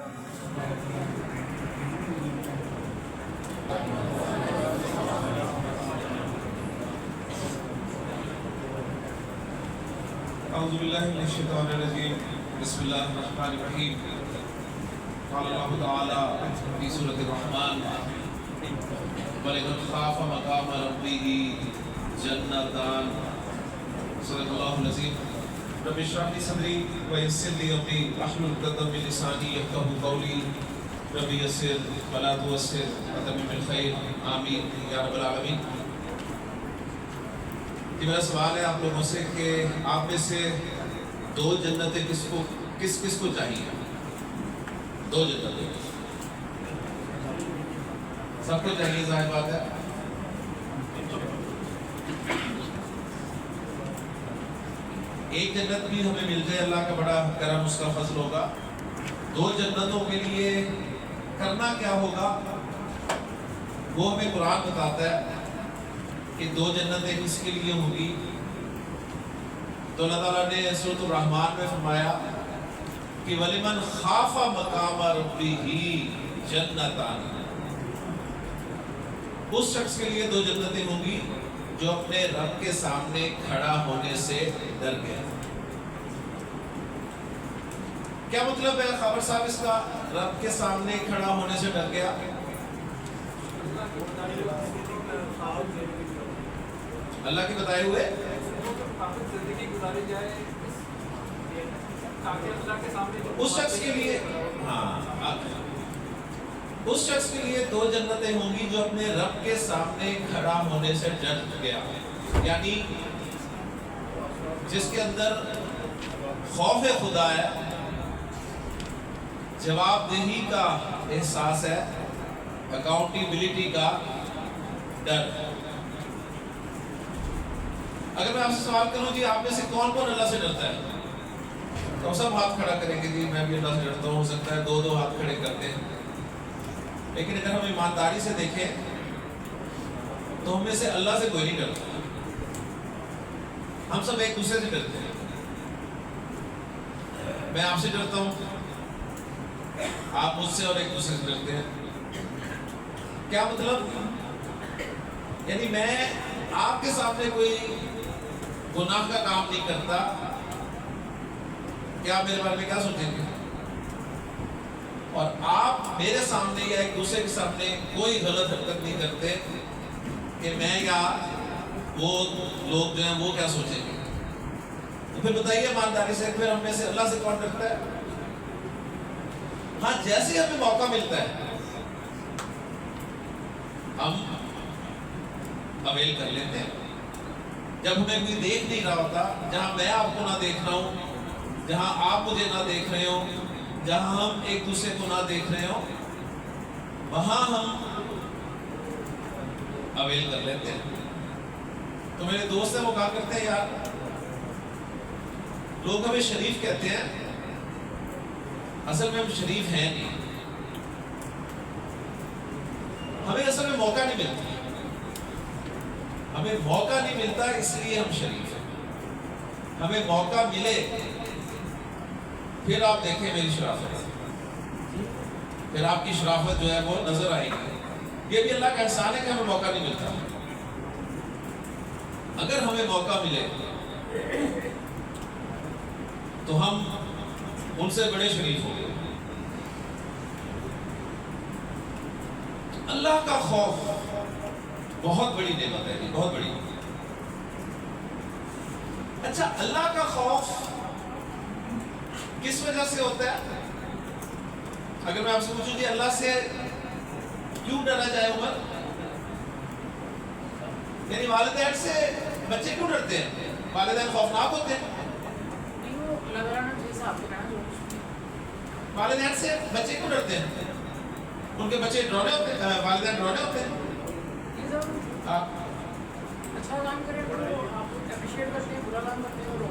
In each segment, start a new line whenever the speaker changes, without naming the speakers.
اعوذ باللہ من الشیطان الرجیم بسم اللہ الرحمن الرحیم قال اللہ تعالی فی سورۃ الرحمن وَلِمَنْ خَافَ مَقَامَ رَبِّهِ جَنَّتَانِ صدق اللہ العظیم رب اشرح لي صدری ویسر لي امری واحلل عقدۃ من لسانی یفقهوا قولی رب یسر ولا تعسر وتمم بالخیر آمین یا رب العالمین۔ کہ میرا سوال ہے آپ لوگوں سے کہ آپ میں سے دو جنتیں کس کس کو چاہیے؟ دو جنتیں سب کو چاہیے، ظاہر بات ہے۔ ایک جنت بھی ہمیں مل جائے اللہ کا بڑا کرم، اس کا فضل ہوگا۔ دو جنتوں کے لیے کرنا کیا ہوگا وہ ہمیں قرآن بتاتا ہے کہ دو جنتیں کس کے لیے ہوں گی۔ تو اللہ تعالیٰ نے سورۃ الرحمن میں فرمایا کہ وَلِمَنْ خَافَ مَقَامَ رَبِّهِ جَنَّتَانِ، اس شخص کے لیے دو جنتیں ہوں گی جو اپنے رب کے سامنے کھڑا ہونے سے ڈر گیا۔ کیا مطلب ہے خبر صاحب اس کا، رب کے سامنے کھڑا ہونے سے ڈر گیا؟ اللہ کے بتائے ہوئے اس شخص کے لیے، اس شخص کے لیے دو جنتیں ہوں گی جو اپنے رب کے سامنے کھڑا ہونے سے ڈر گیا، یعنی جس کے اندر خوف خدا ہے، جواب دہی کا احساس ہے، اکاؤنٹیبلٹی کا ڈر۔ اگر میں آپ سے سوال کروں جی آپ میں سے کون کون اللہ سے ڈرتا ہے، تو سب ہاتھ کھڑا کریں گے جی میں بھی اللہ سے ڈرتا ہوں۔ ہو سکتا ہے دو دو ہاتھ کھڑے کرتے ہیں، لیکن اگر ہم ایمانداری سے دیکھیں تو ہم میں سے اللہ سے کوئی نہیں ڈرتا، ہم سب ایک دوسرے سے ڈرتے ہیں۔ میں آپ سے ڈرتا ہوں، آپ مجھ سے اور ایک دوسرے سے ڈرتے ہیں۔ کیا مطلب؟ یعنی میں آپ کے سامنے کوئی گناہ کا کام نہیں کرتا، کیا میرے بارے میں کیا سوچیں گے؟ اور آپ میرے سامنے یا ایک دوسرے کے سامنے کوئی غلط حرکت نہیں کرتے کہ میں یا وہ لوگ جو ہیں وہ کیا سوچیں گے؟ تو پھر بتائیے ایمانداری سے، پھر ہم میں سے اللہ سے کون ڈرتا ہے؟ ہاں جیسے ہمیں موقع ملتا ہے ہم اویل کر لیتے ہیں۔ جب ہمیں کوئی دیکھ نہیں رہا ہوتا، جہاں میں آپ کو نہ دیکھ رہا ہوں، جہاں آپ مجھے نہ دیکھ رہے ہوں، جہاں ہم ایک دوسرے کو نہ دیکھ رہے ہوں، وہاں ہم اویل کر لیتے ہیں۔ تو میرے دوست ہیں وہ کہا کرتے ہیں یار لوگ ہمیں شریف کہتے ہیں، اصل میں ہم شریف ہیں نہیں، ہمیں اصل میں موقع نہیں ملتا، ہمیں موقع نہیں ملتا اس لیے ہم شریف ہیں۔ ہمیں موقع ملے پھر آپ دیکھیں میری شرافت، پھر آپ کی شرافت جو ہے وہ نظر آئے گی۔ یہ بھی اللہ کا احسان ہے کہ ہمیں موقع نہیں ملتا۔ اگر ہمیں موقع ملے تو ہم ان سے بڑے شریف ہو گئے۔ اللہ کا خوف بہت بڑی نعمت ہے، بہت بڑی۔ اچھا اللہ کا خوف کس وجہ سے ہوتا ہے؟ اگر میں آپ سے پوچھوں کہ اللہ سے کیوں ڈرا جائے عمر؟ یعنی والدین سے بچے کیوں ڈرتے ہیں؟ والدین خوفناک ہوتے ہیں؟ والدین سے بچے کیوں ڈرتے ہیں؟ ان کے بچے ڈرونے ہوتے ہیں، والدین ڈرونے ہوتے ہیں۔
اچھا کام کرے تو آپ کو اپریشیٹ کرتے ہیں، برا کام کرتے ہیں وہ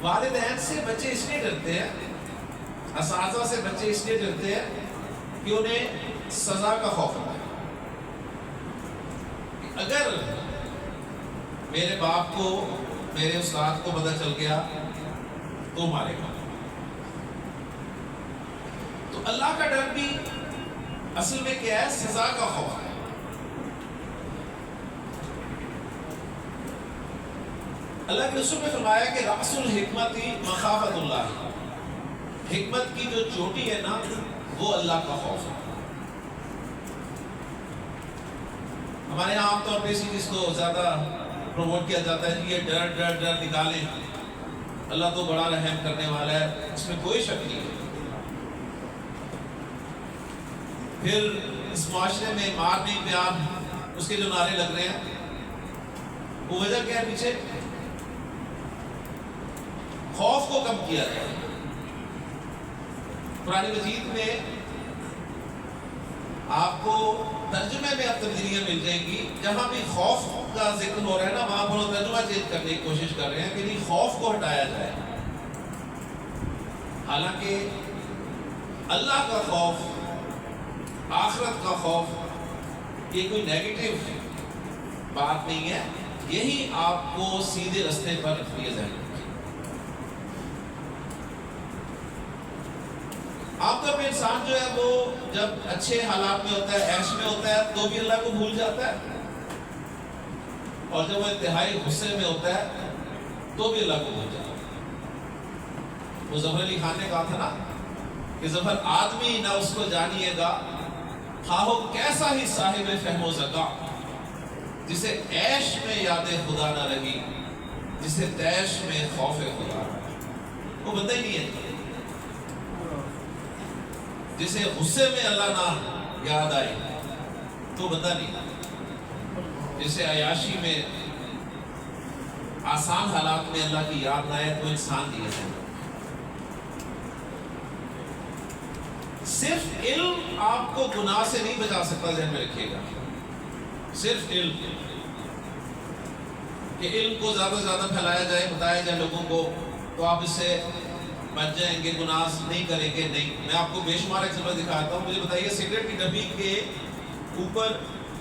والدین سے بچے اس لیے ڈرتے ہیں، اساتذہ سے بچے اس لیے ڈرتے ہیں کہ انہیں سزا کا خوف ہوتا ہے۔ اگر میرے باپ کو، میرے استاد کو پتہ چل گیا تو مارے گا، تو تو اللہ کا ڈر بھی اصل میں کیا ہے؟ سزا کا خوف ہے. اللہ کے رسول نے فرمایا کہ رأس الحکمت مخافت اللہ، حکمت کی جو چوٹی ہے نا وہ اللہ کا خوف ہے. ہمارے یہاں عام طور پہ اسی چیز کو زیادہ پروموٹ کیا جاتا ہے کہ یہ ڈر ڈر ڈر نکالیں، اللہ تو بڑا رحم کرنے والا ہے، اس میں کوئی شک نہیں ہے. پھر اس معاشرے میں مار نہیں پیار، اس کے جو نعرے لگ رہے ہیں وہ وجہ کیا ہے پیچھے؟ خوف کو کم کیا جائے. قرآن مجید میں آپ کو ترجمے میں اب تبدیلیاں مل جائیں گی. جہاں بھی خوف کا ذکر ہو رہا ہے نا وہاں پر وہ ترجمہ چینج کرنے کی کوشش کر رہے ہیں کہ نہیں، خوف کو ہٹایا جائے. حالانکہ اللہ کا خوف، آخرت کا خوف یہ کوئی نیگیٹو بات نہیں ہے، یہی آپ کو سیدھے رستے پر لے جائے گا. عام طور پہ انسان جو ہے وہ جب اچھے حالات میں ہوتا ہے، عیش میں ہوتا ہے تو بھی اللہ کو بھول جاتا ہے، اور جب وہ انتہائی غصے میں ہوتا ہے تو بھی اللہ کو بھول جاتا ہے. وہ ظفر علی خان نے کہا تھا نا کہ ظفر آدمی نہ اس کو جانیے گا، خواہو کیسا ہی صاحب فہم و ذکا، جسے عیش میں یاد خدا نہ رہی، جسے تیش میں خوف خدا. وہ بندہ ہی نہیں ہے. جسے غصے میں اللہ نہ یاد آئے تو بندہ نہیں. جسے عیاشی میں، آسان حالات میں اللہ کی یاد نہ آئے تو انسان نہیں ہے. صرف علم آپ کو گناہ سے نہیں بچا سکتا، ذہن میں رکھیے گا. صرف علم، کہ علم کو زیادہ سے زیادہ پھیلایا جائے، بتایا جائے لوگوں کو تو آپ اس سے بچ جائیں گے، گناہ نہیں کریں گے. نہیں، میں آپ کو بے شمار ایگزامپل دکھاتا ہوں. مجھے بتائیے سگریٹ کی ڈبی کے اوپر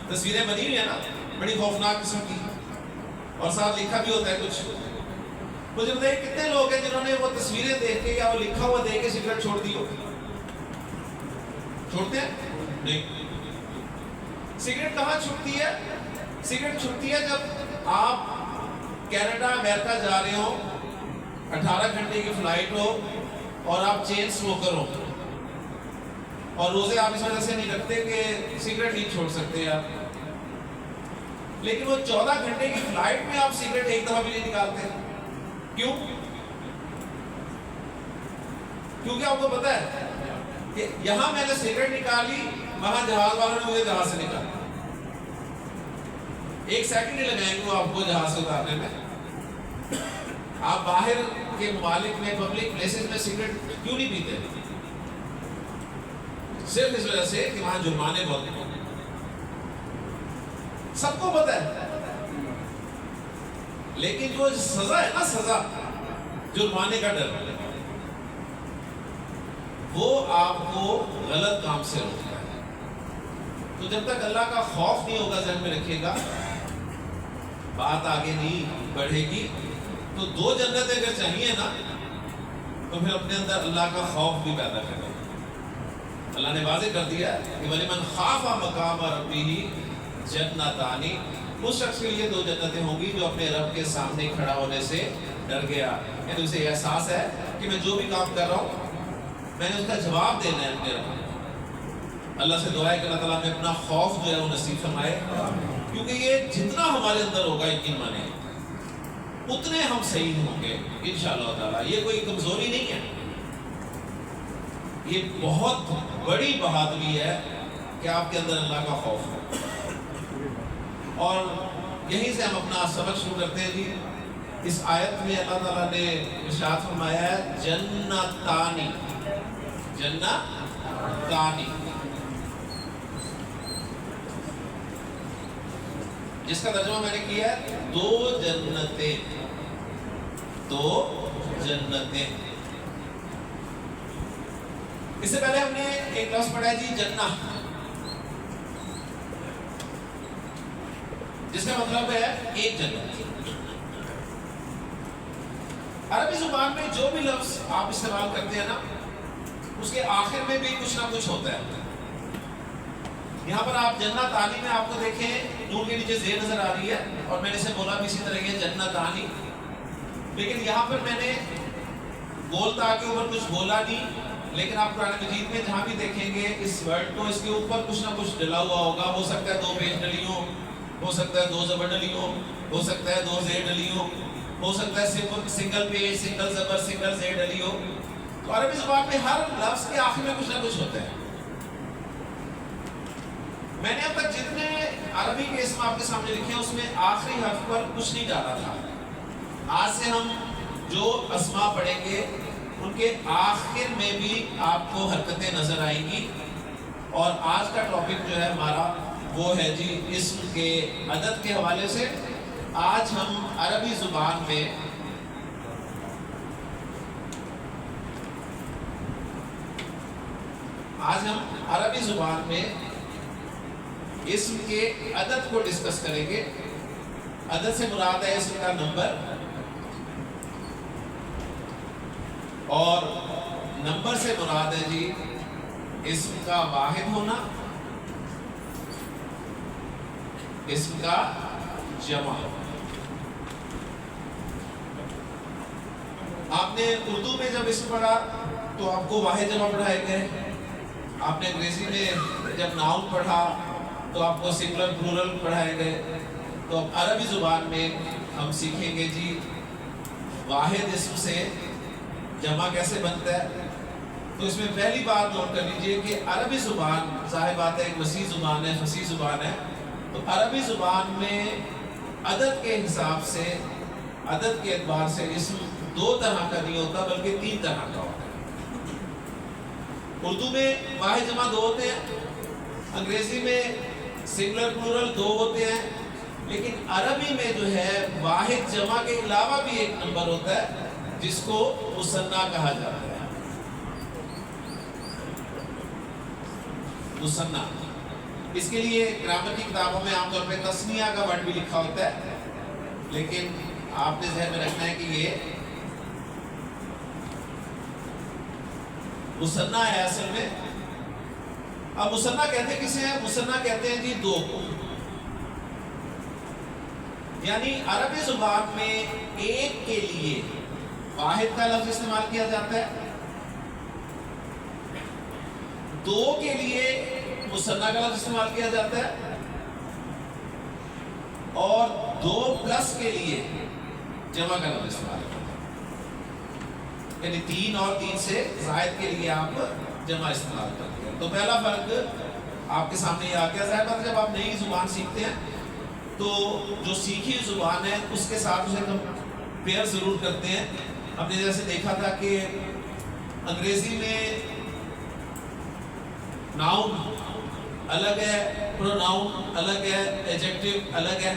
تصویریں بنی ہوئی ہیں نا بڑی خوفناک قسم کی، اور ساتھ لکھا بھی ہوتا ہے کچھ. مجھے بتائیے کتنے لوگ ہیں جنہوں نے وہ تصویریں دیکھ کے یا وہ لکھا ہوا دیکھ کے سگریٹ چھوڑ دی ہو؟ چھوڑتے ہیں؟ نہیں. سگریٹ کہاں چھوٹتی ہے؟ سگریٹ چھوٹتی ہے جب آپ کینیڈا امریکہ جا رہے ہو، 18 گھنٹے کی فلائٹ ہو اور آپ چین اسموکر ہو، اور روزے آپ اس وجہ سے نہیں رکھتے کہ سگریٹ نہیں چھوڑ سکتے آپ، لیکن وہ 14 گھنٹے کی فلائٹ میں آپ سگریٹ ایک دفعہ بھی نہیں نکالتے. کیوں؟ کیونکہ آپ کو پتا ہے کہ یہاں میں نے سگریٹ نکالی، وہاں جہاز والوں نے مجھے جہاز سے نکالا. 1 سیکنڈ ہی لگائیں گے وہ آپ کو جہاز سے اتارنے میں. آپ باہر کے ممالک میں پبلک پلیسز میں سگریٹ کیوں نہیں پیتے؟ صرف اس وجہ سے کہ وہاں جرمانے بہت ہیں. سب کو پتا ہے، لیکن جو سزا ہے نا، سزا، جرمانے کا ڈر، وہ آپ کو غلط کام سے روکتا ہے. تو جب تک اللہ کا خوف نہیں ہوگا، ذہن میں رکھیے گا، بات آگے نہیں بڑھے گی. تو 2 جنتیں اگر چاہیے نا تو پھر اپنے اندر اللہ کا خوف بھی پیدا کرے. اللہ نے واضح کر دیا کہ وَلِمَنْ خَافَ مَقَامَ رَبِّهِ جَنَّتَانِ، اس شخص کے لیے 2 جنتیں ہوں گی جو اپنے رب کے سامنے کھڑا ہونے سے ڈر گیا. یعنی اسے احساس ہے کہ میں جو بھی کام کر رہا ہوں میں نے اس کا جواب دینا ہے اپنے رب. اللہ سے دعا ہے کہ اللہ تعالیٰ میں اپنا خوف جو ہے وہ نصیب فرمائے، کیونکہ یہ جتنا ہمارے اندر ہوگا یقین مانیں اتنے ہم صحیح ہوں گے انشاءاللہ تعالیٰ. یہ کوئی کمزوری نہیں ہے، یہ بہت بڑی بہادری ہے کہ آپ کے اندر اللہ کا خوف ہو. اور یہیں سے ہم اپنا سبق شروع کرتے ہیں. جی اس آیت میں اللہ تعالیٰ نے ارشاد فرمایا ہے جنتانی، جنتانی، جس کا ترجمہ میں نے کیا ہے 2 جنتیں، 2 جنتیں. اس سے پہلے ہم نے ایک لفظ پڑھا ہے جی جنہ، جس کا مطلب ہے ایک جنت. عربی زبان میں جو بھی لفظ آپ استعمال کرتے ہیں نا اس کے آخر میں بھی کچھ نہ کچھ ہوتا ہے. یہاں پر آپ جنت آنی میں آپ کو دیکھیں نون کے نیچے زیر نظر آ رہی ہے اور میں نے اسے بولا بھی اسی طرح یہ جنت آنی. لیکن یہاں پر میں نے بولتا کے اوپر کچھ بولا نہیں، لیکن آپ قرآن مجید میں جہاں بھی دیکھیں گے اس ورڈ کو اس کے اوپر کچھ نہ کچھ ڈلا ہوا ہوگا. ہو سکتا ہے 2 پیش ڈلی ہوں، ہو سکتا ہے 2 زبر ڈلی ہوں، ہو سکتا ہے 2 زیر ڈلی ہوں، ہو سکتا ہے سنگل پیش، سنگل زبر، سنگل زیر ڈلی ہو. تو عربی زبان میں ہر لفظ کے آخر میں کچھ نہ کچھ ہوتا ہے. میں نے اب تک جتنے عربی کے اسم آپ کے سامنے لکھے ہیں اس میں آخری حرف پر کچھ نہیں ڈالا تھا. آج سے ہم جو اسماء پڑھیں گے ان کے آخر میں بھی آپ کو حرکتیں نظر آئیں گی. اور آج کا ٹاپک جو ہے ہمارا وہ ہے جی اسم کے عدد کے حوالے سے. آج ہم عربی زبان میں اسم کے عدد کو ڈسکس کریں گے. عدد سے مراد ہے اسم کا نمبر، اور نمبر سے مراد ہے جی اسم کا واحد ہونا، اسم کا جمع. آپ نے اردو میں جب اسم پڑھا تو آپ کو واحد جمع پڑھائے گئے. آپ نے انگریزی میں جب ناؤن پڑھا تو آپ کو سنگولر پلورل پڑھائے گئے. تو اب عربی زبان میں ہم سیکھیں گے جی واحد اسم سے جمع کیسے بنتا ہے. تو اس میں پہلی بات نوٹ کر لیجئے کہ عربی زبان ظاہر بات ہے ایک وسیع زبان ہے، فصیح زبان ہے. تو عربی زبان میں عدد کے حساب سے، عدد کے اعتبار سے اسم 2 طرح کا نہیں ہوتا بلکہ 3 طرح کا ہوتا ہے. اردو میں واحد جمع 2 ہوتے ہیں، انگریزی میں سنگولر پلورل 2 ہوتے ہیں، لیکن عربی میں جو ہے واحد جمع کے علاوہ بھی ایک نمبر ہوتا ہے جس کو مثنیٰ کہا جاتا ہے. مثنیٰ، اس کے لیے گرامر کی کتابوں میں عام طور پہ تثنیہ کا ورڈ بھی لکھا ہوتا ہے، لیکن آپ نے ذہن میں رکھنا ہے کہ یہ مثنیٰ ہے اصل میں. اب مثنیٰ کہتے کسے ہیں؟ مثنیٰ کہتے ہیں جی 2 کو. یعنی عربی زبان میں ایک کے لیے واحد کا لفظ استعمال کیا جاتا ہے، 2 کے لیے مثنیٰ کا لفظ استعمال کیا جاتا ہے، اور 2+ کے لیے جمع کا لفظ استعمال کرتے ہیں. یعنی 3 اور 3 سے زائد کے لیے آپ جمع استعمال کرتے ہیں. تو پہلا فرق آپ کے سامنے یہ آ گیا. ظاہر بات ہے جب آپ نئی زبان سیکھتے ہیں تو جو سیکھی زبان ہے اس کے ساتھ اسے کمپیئر ضرور کرتے ہیں. ہم نے جیسے دیکھا تھا کہ انگریزی میں ناؤن الگ ہے، پروناؤن الگ ہے، ایڈجیکٹو الگ ہے،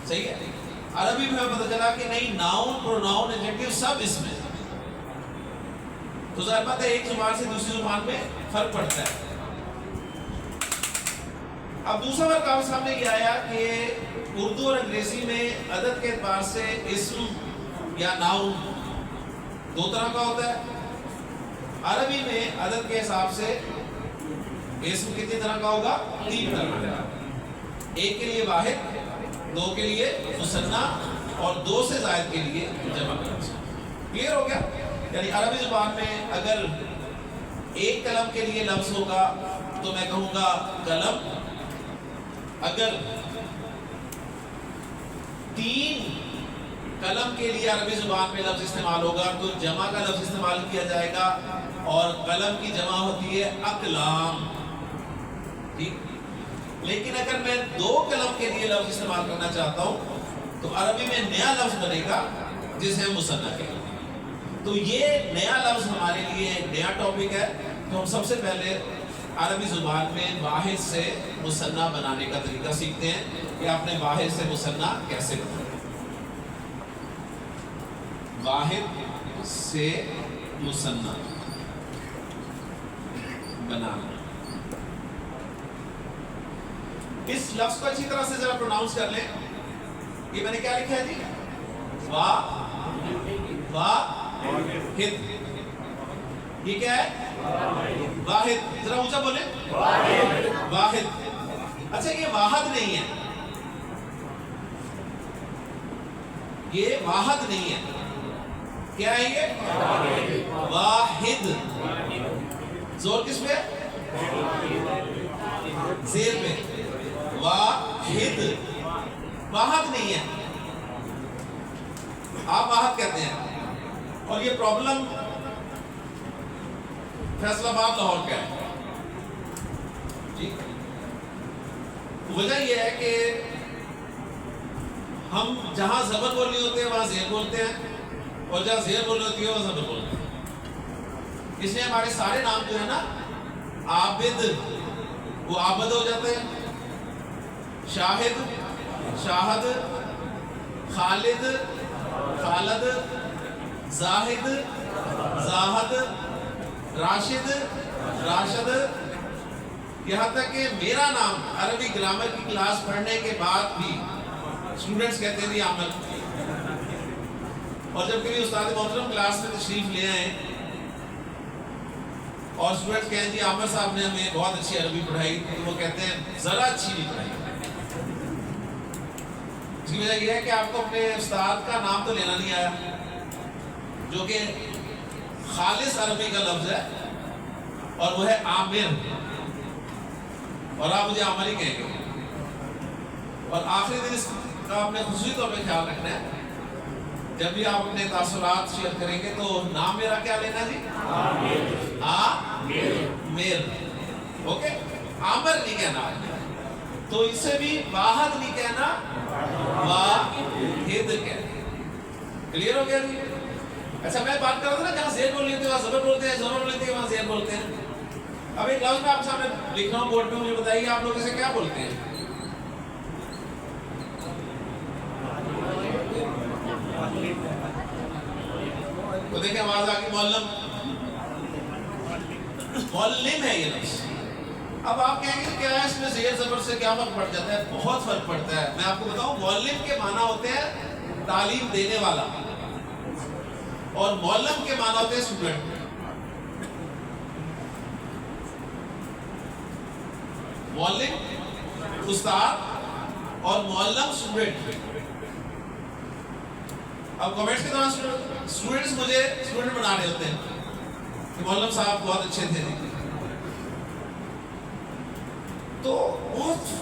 صحیح ہے. عربی میں پتہ چلا کہ نہیں، ناؤن، پروناؤن، ایڈجیکٹو سب اس میں. تو ظاہر بات ہے ایک زبان سے دوسری زبان میں فرق پڑتا ہے. اب دوسرا فرق آپ سامنے یہ آیا کہ اردو اور انگریزی میں عدد کے اعتبار سے اسم یا ناؤن 2 طرح کا ہوتا ہے. عربی میں عدد کے حساب سے اسم کتنی طرح کا ہوگا؟ 3 طرح کا. 1 کے لیے واحد، 2 کے لیے مثنیٰ، اور 2 سے زائد کے لیے جمع کا لفظ. کلیئر ہو گیا؟ یعنی عربی زبان میں اگر 1 قلم کے لیے لفظ ہوگا تو میں کہوں گا قلم. اگر 3 قلم کے لیے عربی زبان میں لفظ استعمال ہوگا تو جمع کا لفظ استعمال کیا جائے گا، اور قلم کی جمع ہوتی ہے اقلام. ٹھیک. لیکن اگر میں 2 قلم کے لیے لفظ استعمال کرنا چاہتا ہوں تو عربی میں نیا لفظ بنے گا جسے ہم مثنیٰ کہیں گے. تو یہ نیا لفظ ہمارے لیے ایک نیا ٹاپک ہے. تو ہم سب سے پہلے عربی زبان میں واحد سے مثنیٰ بنانے کا طریقہ سیکھتے ہیں کہ آپ نے واحد سے مثنیٰ کیسے بنانا. واحد سے مثنیٰ بنانا. اس لفظ کو اچھی طرح سے ذرا پروناؤنس کر لیں. یہ میں نے کیا لکھا ہے جی؟ واحد. یہ کیا ہے؟ واحد. ذرا اونچا بولیں. واحد. اچھا یہ واحد نہیں ہے, یہ واحد نہیں ہے. کیا ہے یہ؟ واحد. زور کس پہ؟ زیر پہ. واحد. واحد نہیں ہے, آپ واحد کہتے ہیں. اور یہ پرابلم فیصل آباد لاہور کا ہے جی. وجہ یہ ہے کہ ہم جہاں زبر بولنی ہوتے ہیں وہاں زیر بولتے ہیں, اور جہاں زیر بولنی ہوتی ہے وہاں زبر بولتے ہیں. اس لیے ہمارے سارے نام جو ہے نا, عابد وہ عابد ہو جاتے ہیں, شاہد شاہد, خالد خالد, زاہد زاہد, راشد راشد. یہاں تک کہ میرا نام عربی گرامر کی کلاس پڑھنے کے بعد بھی اسٹوڈنٹس کہتے ہیں عامر. اور جب کبھی استاد محترم کلاس میں تشریف لے آئے اور اسٹوڈنٹس کہیں جی عامر صاحب نے ہمیں بہت اچھی عربی پڑھائی, تو وہ کہتے ہیں ذرا اچھی نہیں پڑھائی. اس کی وجہ یہ ہے کہ آپ کو اپنے استاد کا نام تو لینا نہیں آیا, جو کہ خالص عربی کا لفظ ہے, اور وہ ہے عامر, اور آپ مجھے عامر ہی کہیں گے. اور آخری دن اس کا آپ نے خصوصی طور پہ خیال رکھنا ہے, جب بھی آپ اپنے تاثرات شیئر کریں گے تو نام میرا کیا لینا جی؟ عامر. اوکے, عامر نہیں کہنا. تو اس سے بھی واحد نہیں کہنا, واحد کہنا. کلیئر ہو گیا جی؟ اچھا میں بات کر رہا تھا نا, جہاں زیر بول لیتے ہیں وہاں زبر بولتے ہیں, زبر بول لیتے ہیں وہاں زیر بولتے ہیں. اب ایک لفظ میں آپ سامنے لکھ رہا ہوں بورڈ پہ, مجھے بتائیے آپ لوگ اسے کیا بولتے ہیں؟ تو دیکھیں آواز آ گئی, معلم. معلم ہے یہ لفظ. اب آپ کہیں گے کیا ہے اس میں زیر زبر سے کیا فرق پڑ جاتا ہے؟ بہت فرق پڑتا ہے. میں آپ کو بتاؤں, معلم کے معنی ہوتے ہیں تعلیم دینے والا, اور معلم کے معنی ہوتے ہیں اسٹوڈنٹ. معلم استاد اور معلم اسٹوڈنٹ. اب کمنٹس کے دوران اسٹوڈنٹس مجھے اسٹوڈنٹ بنا رہے ہوتے ہیں کہ معلم صاحب بہت اچھے تھے. تو بہت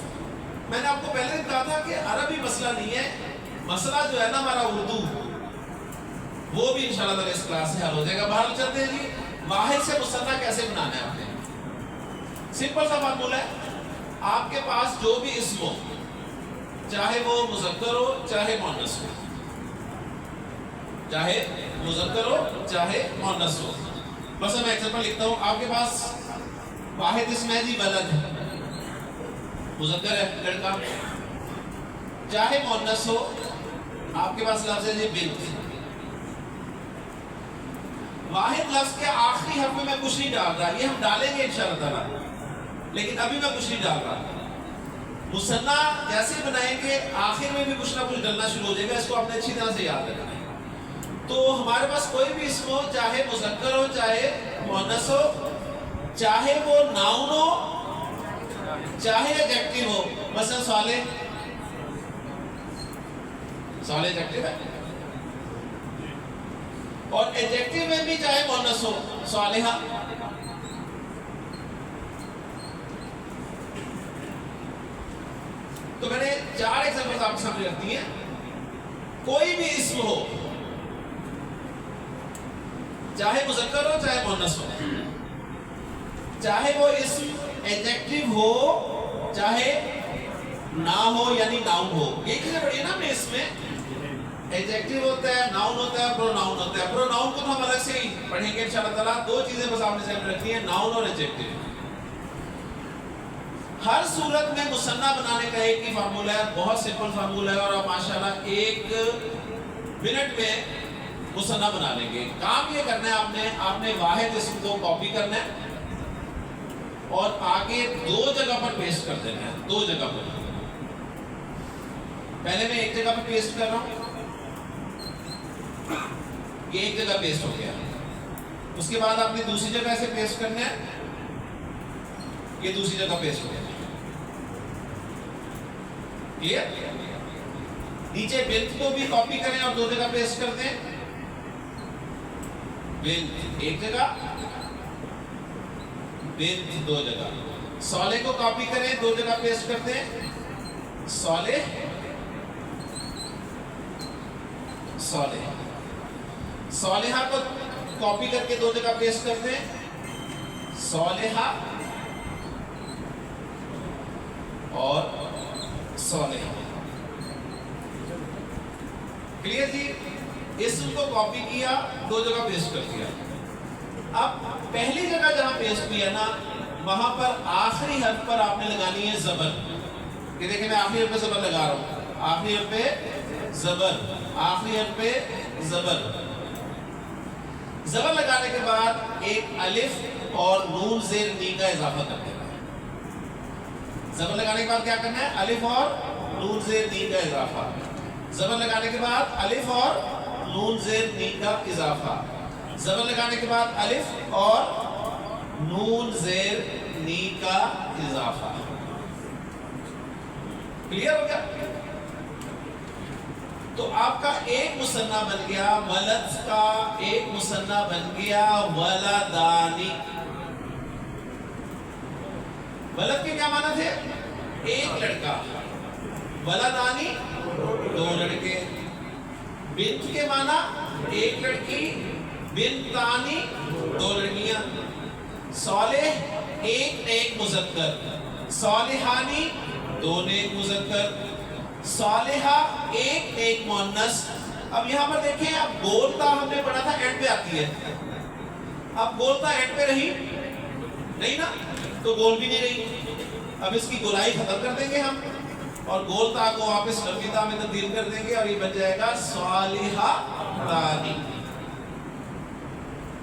میں نے آپ کو پہلے کہا تھا کہ عربی مسئلہ نہیں ہے, مسئلہ جو ہے نا ہمارا اردو, وہ بھی انشاءاللہ تعالی اس کلاس سے حل ہو جائے گا. باہر چلتے ہیں جی, واحد سے مثنیٰ کیسے بنانا ہے آپ نے؟ سمپل سا فارمولہ ہے. آپ کے پاس جو بھی اسم ہو, چاہے وہ مذکر ہو چاہے مؤنث ہو, چاہے مذکر ہو چاہے مؤنث ہو. بس میں ایگزامپل لکھتا ہوں. آپ کے پاس واحد اسم ہے جی ولد, مذکر ہے لڑکا. چاہے مؤنث ہو, آپ کے پاس لفظ ہے جی بنت. واحد لفظ کے آخری حرف میں میں کچھ نہیں ڈال رہا, یہ ہم ڈالیں گے انشاءاللہ تعالی, لیکن ابھی میں کچھ نہیں ڈال رہا. مثنیٰ جیسے بنائیں گے آخر میں بھی کچھ نہ کچھ ڈلنا شروع ہو جائے گا. اس کو آپ نے اچھی طرح سے یاد رکھنا ہے. تو ہمارے پاس کوئی بھی اسم ہو, چاہے مذکر ہو چاہے مؤنث ہو, چاہے وہ ناؤن ہو چاہے ایڈجیکٹو ہو. مثلا صالح, صالح ایڈجیکٹو ہے, اور ایڈجیکٹو میں بھی چاہے مؤنث ہو, صالحہ. تو میں نے 4 ایگزامپلز آپ کے سامنے رکھ دی ہیں. کوئی بھی اسم ہو, چاہے مذکر ہو چاہے مؤنث ہو, چاہے وہ اسم ایڈجیکٹو ہو چاہے نہ ہو یعنی ناؤن ہو. یہ چیزیں پڑھی ہے نا ہم نے. اس میں ایڈجیکٹو ہوتا ہے, ناؤن ہوتا ہے, پروناؤن ہوتا ہے. پروناؤن کو تو ہم الگ سے ہی پڑھیں گے انشاءاللہ تعالیٰ. 2 چیزیں بس آپ نے ذہن میں رکھنی ہے, ناؤن اور ایڈجیکٹو. ہر صورت میں مثنیٰ بنانے کا ایک ہی فارمولہ ہے, بہت سمپل فارمولہ ہے, اور آپ ماشاءاللہ 1 منٹ میں مثنیٰ بنا لیں گے. کام یہ کرنا ہے آپ نے واحد اسم کو کاپی کرنا ہے اور آگے 2 جگہ پر پیسٹ کر دینا ہے. 2 جگہ پر. پہلے میں 1 جگہ پر پیسٹ کر رہا ہوں, یہ 1 جگہ پیسٹ ہو گیا. اس کے بعد آپ نے دوسری جگہ سے پیسٹ کرنا ہے، یہ دوسری جگہ پیسٹ ہو جائے. کلیئر؟ نیچے بنت کو بھی کاپی کریں اور 2 جگہ پیسٹ کر دیں. بنت 1 جگہ، بنت 2 جگہ. صالح کو کاپی کریں 2 جگہ پیسٹ کر دیں. صالح، صالح. صالحہ کو کاپی کر کے 2 جگہ پیسٹ کر دیں. صالحہ اور صالحہ. کلیئر جی؟ اسم کو کاپی کیا 2 جگہ پیسٹ کر دیا. اب پہلی جگہ جہاں پیسٹ کیا نا وہاں پر آخری حرف پر آپ نے لگانی ہے زبر. یہ دیکھیں میں آخری حرف پہ زبر لگا رہا ہوں. آخری حرف پہ زبر، آخری حرف پہ زبر. زبر لگانے کے بعد ایک الف اور نون زیر نی کا اضافہ کر دینا. زبر لگانے کے بعد کیا کرنا ہے؟ الف اور نون زیر نی کا اضافہ. زبر لگانے کے بعد الف اور نون زیر نی کا اضافہ. زبر لگانے کے بعد الف اور نون زیر نی کا اضافہ. کلیئر ہو گیا؟ تو آپ کا ایک مثنیٰ بن گیا، ولد کا ایک مثنیٰ بن گیا ولدانی. ولد کے کیا معنی تھے؟ ایک لڑکا. ولدانی 2 لڑکے. بنت کے معنی ایک لڑکی، بنتانی 2 لڑکیاں. صالح ایک نیک مذکر، صالحانی 2 نیک مذکر. صالحہ ایک نیک مؤنث. اب یہاں پر دیکھیں، اب گولتا ہم نے پڑھا تھا اینڈ پہ آتی ہے. اب گولتا اینڈ پہ رہی نہیں نا، تو گول بھی نہیں رہی. اب اس کی گولائی ختم کر دیں گے ہم اور گولتا کو واپس لمبیتا میں تبدیل کر دیں گے اور یہ بن جائے گا صالحہ تانی.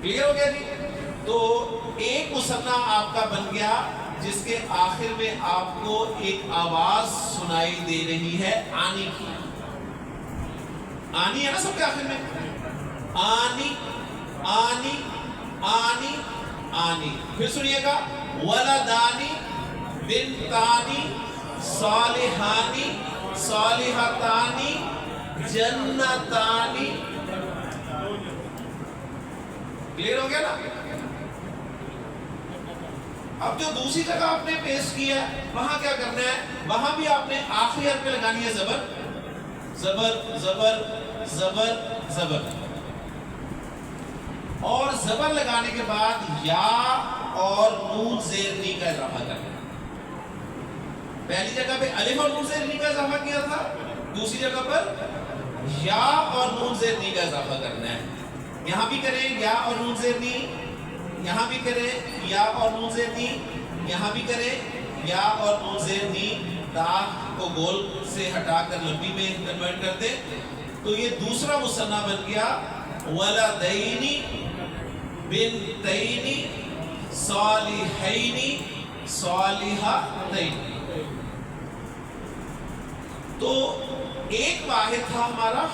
کلیئر ہو گیا جی؟ تو ایک مثنیٰ آپ کا بن گیا جس کے آخر میں آپ کو ایک آواز سنائی دے رہی ہے آنی کی. آنی ہے نا سب کے آخر میں؟ آنی، آنی، آنی، آنی. پھر سنیے گا ولدانی، بنتانی، صالحانی، صالحتانی، جنتانی. کلیئر ہو گیا نا؟ اب جو دوسری جگہ آپ نے پیسٹ کیا ہے وہاں کیا کرنا ہے؟ وہاں بھی آپ نے آخری حرف پہ لگانی ہے زبر. زبر، زبر، زبر، زبر. اور زبر لگانے کے بعد یا اور نون زیر نی کا اضافہ کرنا ہے. پہلی جگہ پہ الف اور نون زیر نی کا اضافہ کیا تھا، دوسری جگہ پر یا اور نون زیر نی کا اضافہ کرنا ہے. یہاں بھی کریں یا اور نون زیر نی، یہاں بھی کریں یا اور نون زیر نی، یہاں بھی کریں یا اور نون زیر نی. داغ کو گول سے ہٹا کر لمبی میں کنورٹ کر دیں تو یہ دوسرا مثنیٰ بن گیا ولدینی، بنتینی، صالحینی، صالحتین. تو ایک واحد تھا ہمارا،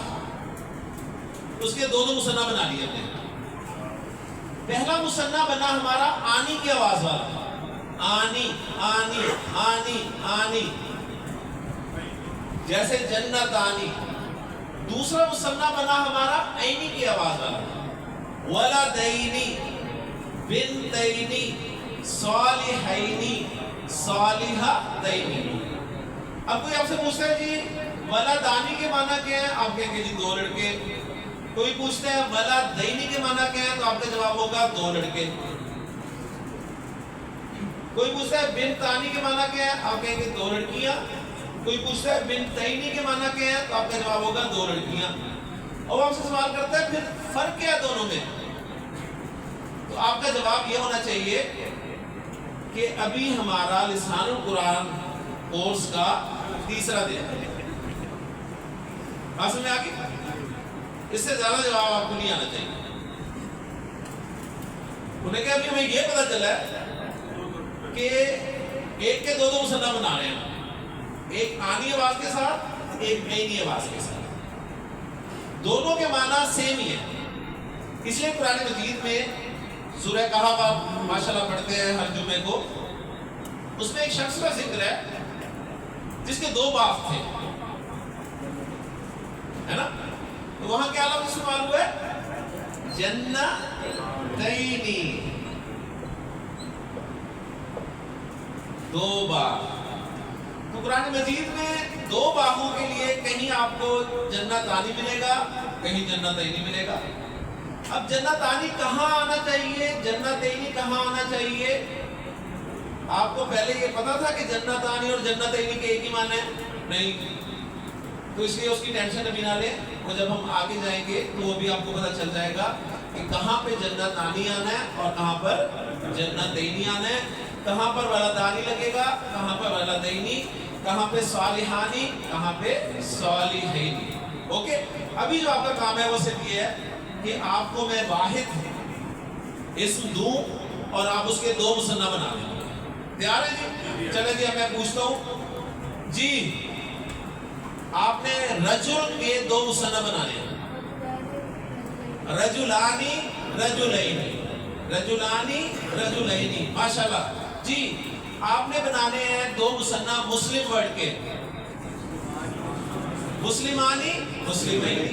اس کے 2 مثنیٰ بنا لیے ہم نے. پہلا مثنیٰ بنا ہمارا آنی کی آواز والا، آنی، آنی، آنی، آنی، جیسے جنت آنی. دوسرا مثنیٰ بنا ہمارا عینی کی آواز والا، ولدینی، بنتینی، صالحینی، صالحتینی. اب کوئی آپ سے پوچھتا ہے جی ولدانی کے معنی کیا ہے؟ آپ کہیں گے جی 2 لڑکے. کوئی پوچھتا ہے ولدینی کے معنی کیا ہے؟ تو آپ کا جواب ہوگا 2 لڑکے. کوئی پوچھتا ہے بنتانی کے معنی کیا ہے؟ آپ کہیں گے 2 لڑکیاں. کوئی پوچھتا ہے بنتینی کے معنی کیا ہے؟ تو آپ کا جواب ہوگا 2 لڑکیاں. اور آپ سے سوال کرتا ہے پھر فرق کیا ہے دونوں میں؟ تو آپ کا جواب یہ ہونا چاہیے کہ ابھی ہمارا لسان القرآن کورس کا 3را دن ہے. بات سمجھ میں آ گئی؟ اس سے زیادہ جواب آپ کو نہیں آنا چاہیے. انہیں کہا ابھی ہمیں یہ پتا چلا ہے کہ ایک کے 2 مثنیٰ بنا رہے ہیں، ایک آنی آواز کے ساتھ، ایک عینی آواز کے ساتھ. دونوں کے معنی سیم ہی ہے. اس لیے قرآن مجید میں سورہ کہف آپ ماشاءاللہ پڑھتے ہیں ہر جمعے کو، اس میں ایک شخص کا ذکر ہے جس کے 2 باپ تھے، ہے نا؟ تو وہاں کیا لفظ استعمال ہوا ہے؟ جنتینی، 2 باغ۔ تو قرآن مجید میں 2 باغوں کے لیے کہیں آپ کو جنتانی ملے گا، کہیں جنتینی ملے گا۔ اب جنتانی کہاں آنا چاہیے، جنتینی کہاں آنا چاہیے؟ آپ کو پہلے یہ پتا تھا کہ جنتانی اور جنتینی کے ایک ہی معنی ہے؟ نہیں، تو اس لیے اس کی ٹینشن ابھی نہ لیں، وہ جب ہم آگے جائیں گے تو وہ بھی آپ کو پتا چل جائے گا کہ کہاں پہ جنتانی آنا ہے اور کہاں پر جنتینی آنا ہے، کہاں پر ولدانی لگے گا، کہاں پر ولدینی، کہاں پہ صالحانی، کہاں پہ صالحینی۔ اوکے، ابھی جو آپ کا کام ہے وہ صرف یہ ہے کہ آپ کو میں واحد اسم دوں اور آپ اس کے 2 مثنیٰ بنا دیں۔ تیار ہے جی؟ چلے جی، اب میں پوچھتا ہوں جی، آپ نے رجل کے 2 مثنیٰ بنانے ہیں، رجلانی رجلینی، رجلانی رجلینی، ماشاءاللہ جی۔ آپ نے بنانے ہیں 2 مثنیٰ مسلم ورڈ کے، مسلمانی مسلمینی۔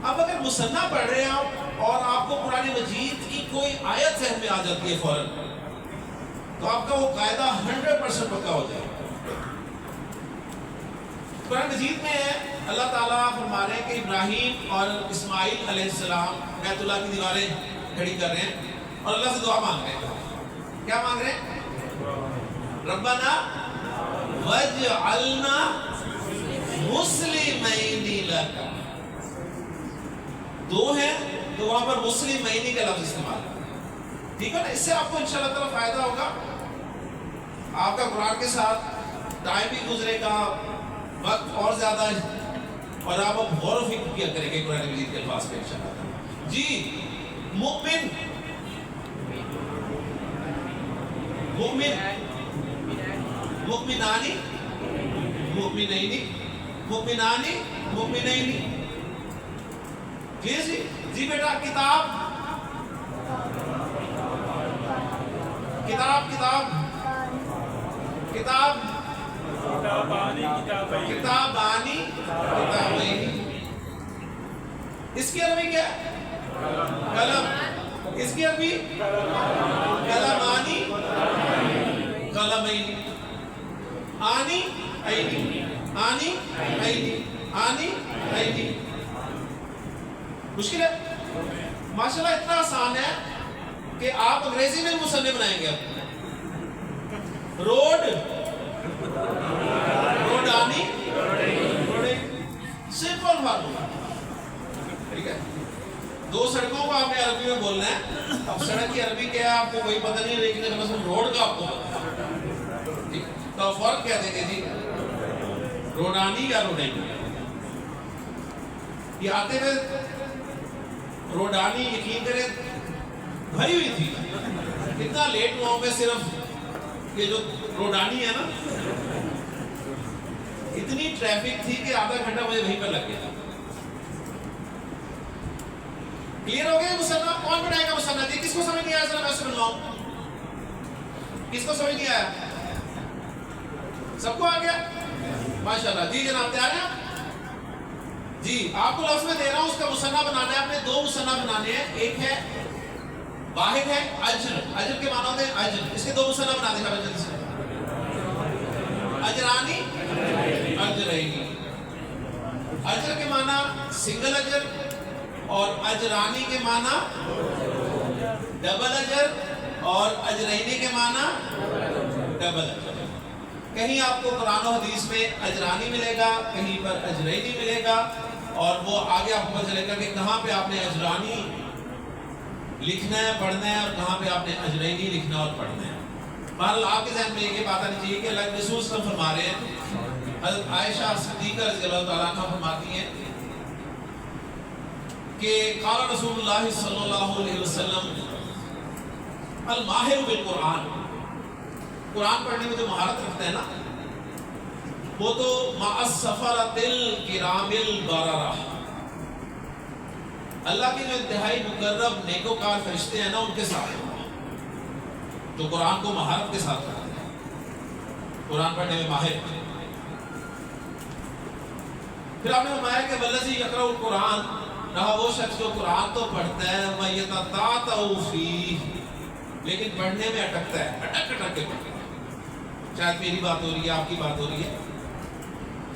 اب اگر مثنیٰ پڑھ رہے ہیں آپ اور آپ کو قرآن مجید کی کوئی آیت ذہن میں آ جاتی ہے فوراً، تو آپ کا وہ قاعدہ 100% پکا ہو جائے گا۔ قرآن مجید میں اللہ تعالیٰ فرما رہے ہیں کہ ابراہیم اور اسماعیل علیہ السلام بیت اللہ کی دیواریں کھڑی کر رہے ہیں اور اللہ سے دعا مانگ رہے ہیں۔ کیا مانگ رہے ہیں؟ ربنا وجعلنا مسلمین لک، 2 ہیں تو وہاں پر مسلمینی کا لفظ استعمال، ٹھیک ہے نا؟ اس سے آپ کو انشاءاللہ تعالیٰ فائدہ ہوگا، آپ کا قرآن کے ساتھ ٹائم بھی گزرے گا، وقت اور زیادہ ہے، اور آپ غور و فکر کیا کریں گے قرآن مجید کے الفاظ پہ انشاءاللہ جی۔ مؤمن، مؤمن، مؤمنانی، مؤمنینی، مؤمنانی، مؤمنینی، کلیئر جی؟ جی بیٹا، کتاب، کتاب، کتاب، کتاب، کتابانی، کتابینی۔ اس کی عربی کیا ہے؟ قلم۔ اس کی عربی قلمانی، قلمینی، آنی، اینی، آنی، اینی، آنی، اینی۔ مشکل ہے؟ ماشاءاللہ اتنا آسان ہے کہ آپ انگریزی میں مصنف بنائیں گے۔ اب روڈ، روڈانی، سمپل فارمولا، ٹھیک ہے؟ 2 سڑکوں کو آپ نے عربی میں بولنا ہے۔ اب سڑک کی عربی کیا ہے آپ کو کوئی پتہ نہیں، لیکن مثلا روڈ کا آپ کو پتہ ہے، تو فرق کیا دیں گے جی؟ روڈانی یا روڈینی؟ یہ آتے ہوئے روڈانی یقین کریں بھری ہوئی تھی، اتنا لیٹ ہوا میں صرف یہ جو روڈانی ہے نا، اتنی ٹریفک تھی کہ آدھا گھنٹہ مجھے وہیں پر لگ گیا۔ کلیئر ہو گیا؟ مثنیٰ کون بنائے گا مثنیٰ جی؟ کس کو سمجھ نہیں آیا؟ ذرا میں سے بنواؤں، کس کو سمجھ نہیں آیا؟ سب کو آ گیا؟ ماشاءاللہ جی جناب، تیار ہیں آپ؟ جی آپ کو لفظ میں دے رہا ہوں، اس کا مثنیٰ بنانا ہے آپ نے، 2 مثنیٰ بنانے ہیں، ایک ہے واحد ہے اجر، اجر کے معنی ہوتے ہیں اجر، اس کے 2 مثنیٰ بنا دیں جلدی سے، اجرانی، اجرینی۔ اجر کے معنی سنگل اجر اور اجرانی کے معنی ڈبل اجر اور اجرینی کے معنی ڈبل اجر۔ کہیں آپ کو قرآن و حدیث میں اجرانی ملے گا، کہیں پر اجرینی ملے گا، اور وہ آگے آپ کو پتہ چلے گا کہ کہاں پہ آپ نے اجرانی لکھنا ہے پڑھنا ہے اور کہاں پہ آپ نے اجرینی لکھنا اور پڑھنا ہے۔ بہرحال آپ کے ذہن میں یہ بات آنی چاہیے کہ اللہ کے رسول صلی اللہ علیہ وسلم فرما رہے ہیں، حضرت عائشہ صدیقہ رضی اللہ تعالیٰ عنہ فرماتی ہیں کہ قال رسول اللہ صلی اللہ علیہ وسلم الماہر بالقرآن، قرآن پڑھنے میں جو مہارت رکھتا ہے نا، وہ تو مع السفرۃ الکرام البررہ، اللہ کے جو انتہائی مقرب نیکوکار فرشتے ہیں نا ان کے ساتھ، جو قرآن کو مہارت کے ساتھ پڑھتے ہیں، قرآن پڑھنے میں ماہر۔ پھر آپ نے فرمایا کہ والذی یقرأ القرآن، رہا وہ شخص جو قرآن تو پڑھتا ہے وَيَتَتَعْتَعُ فِيهِ، لیکن پڑھنے میں اٹکتا ہے، اٹک کے پڑھتا ہے، شاید میری بات ہو رہی ہے، آپ کی بات ہو رہی ہے،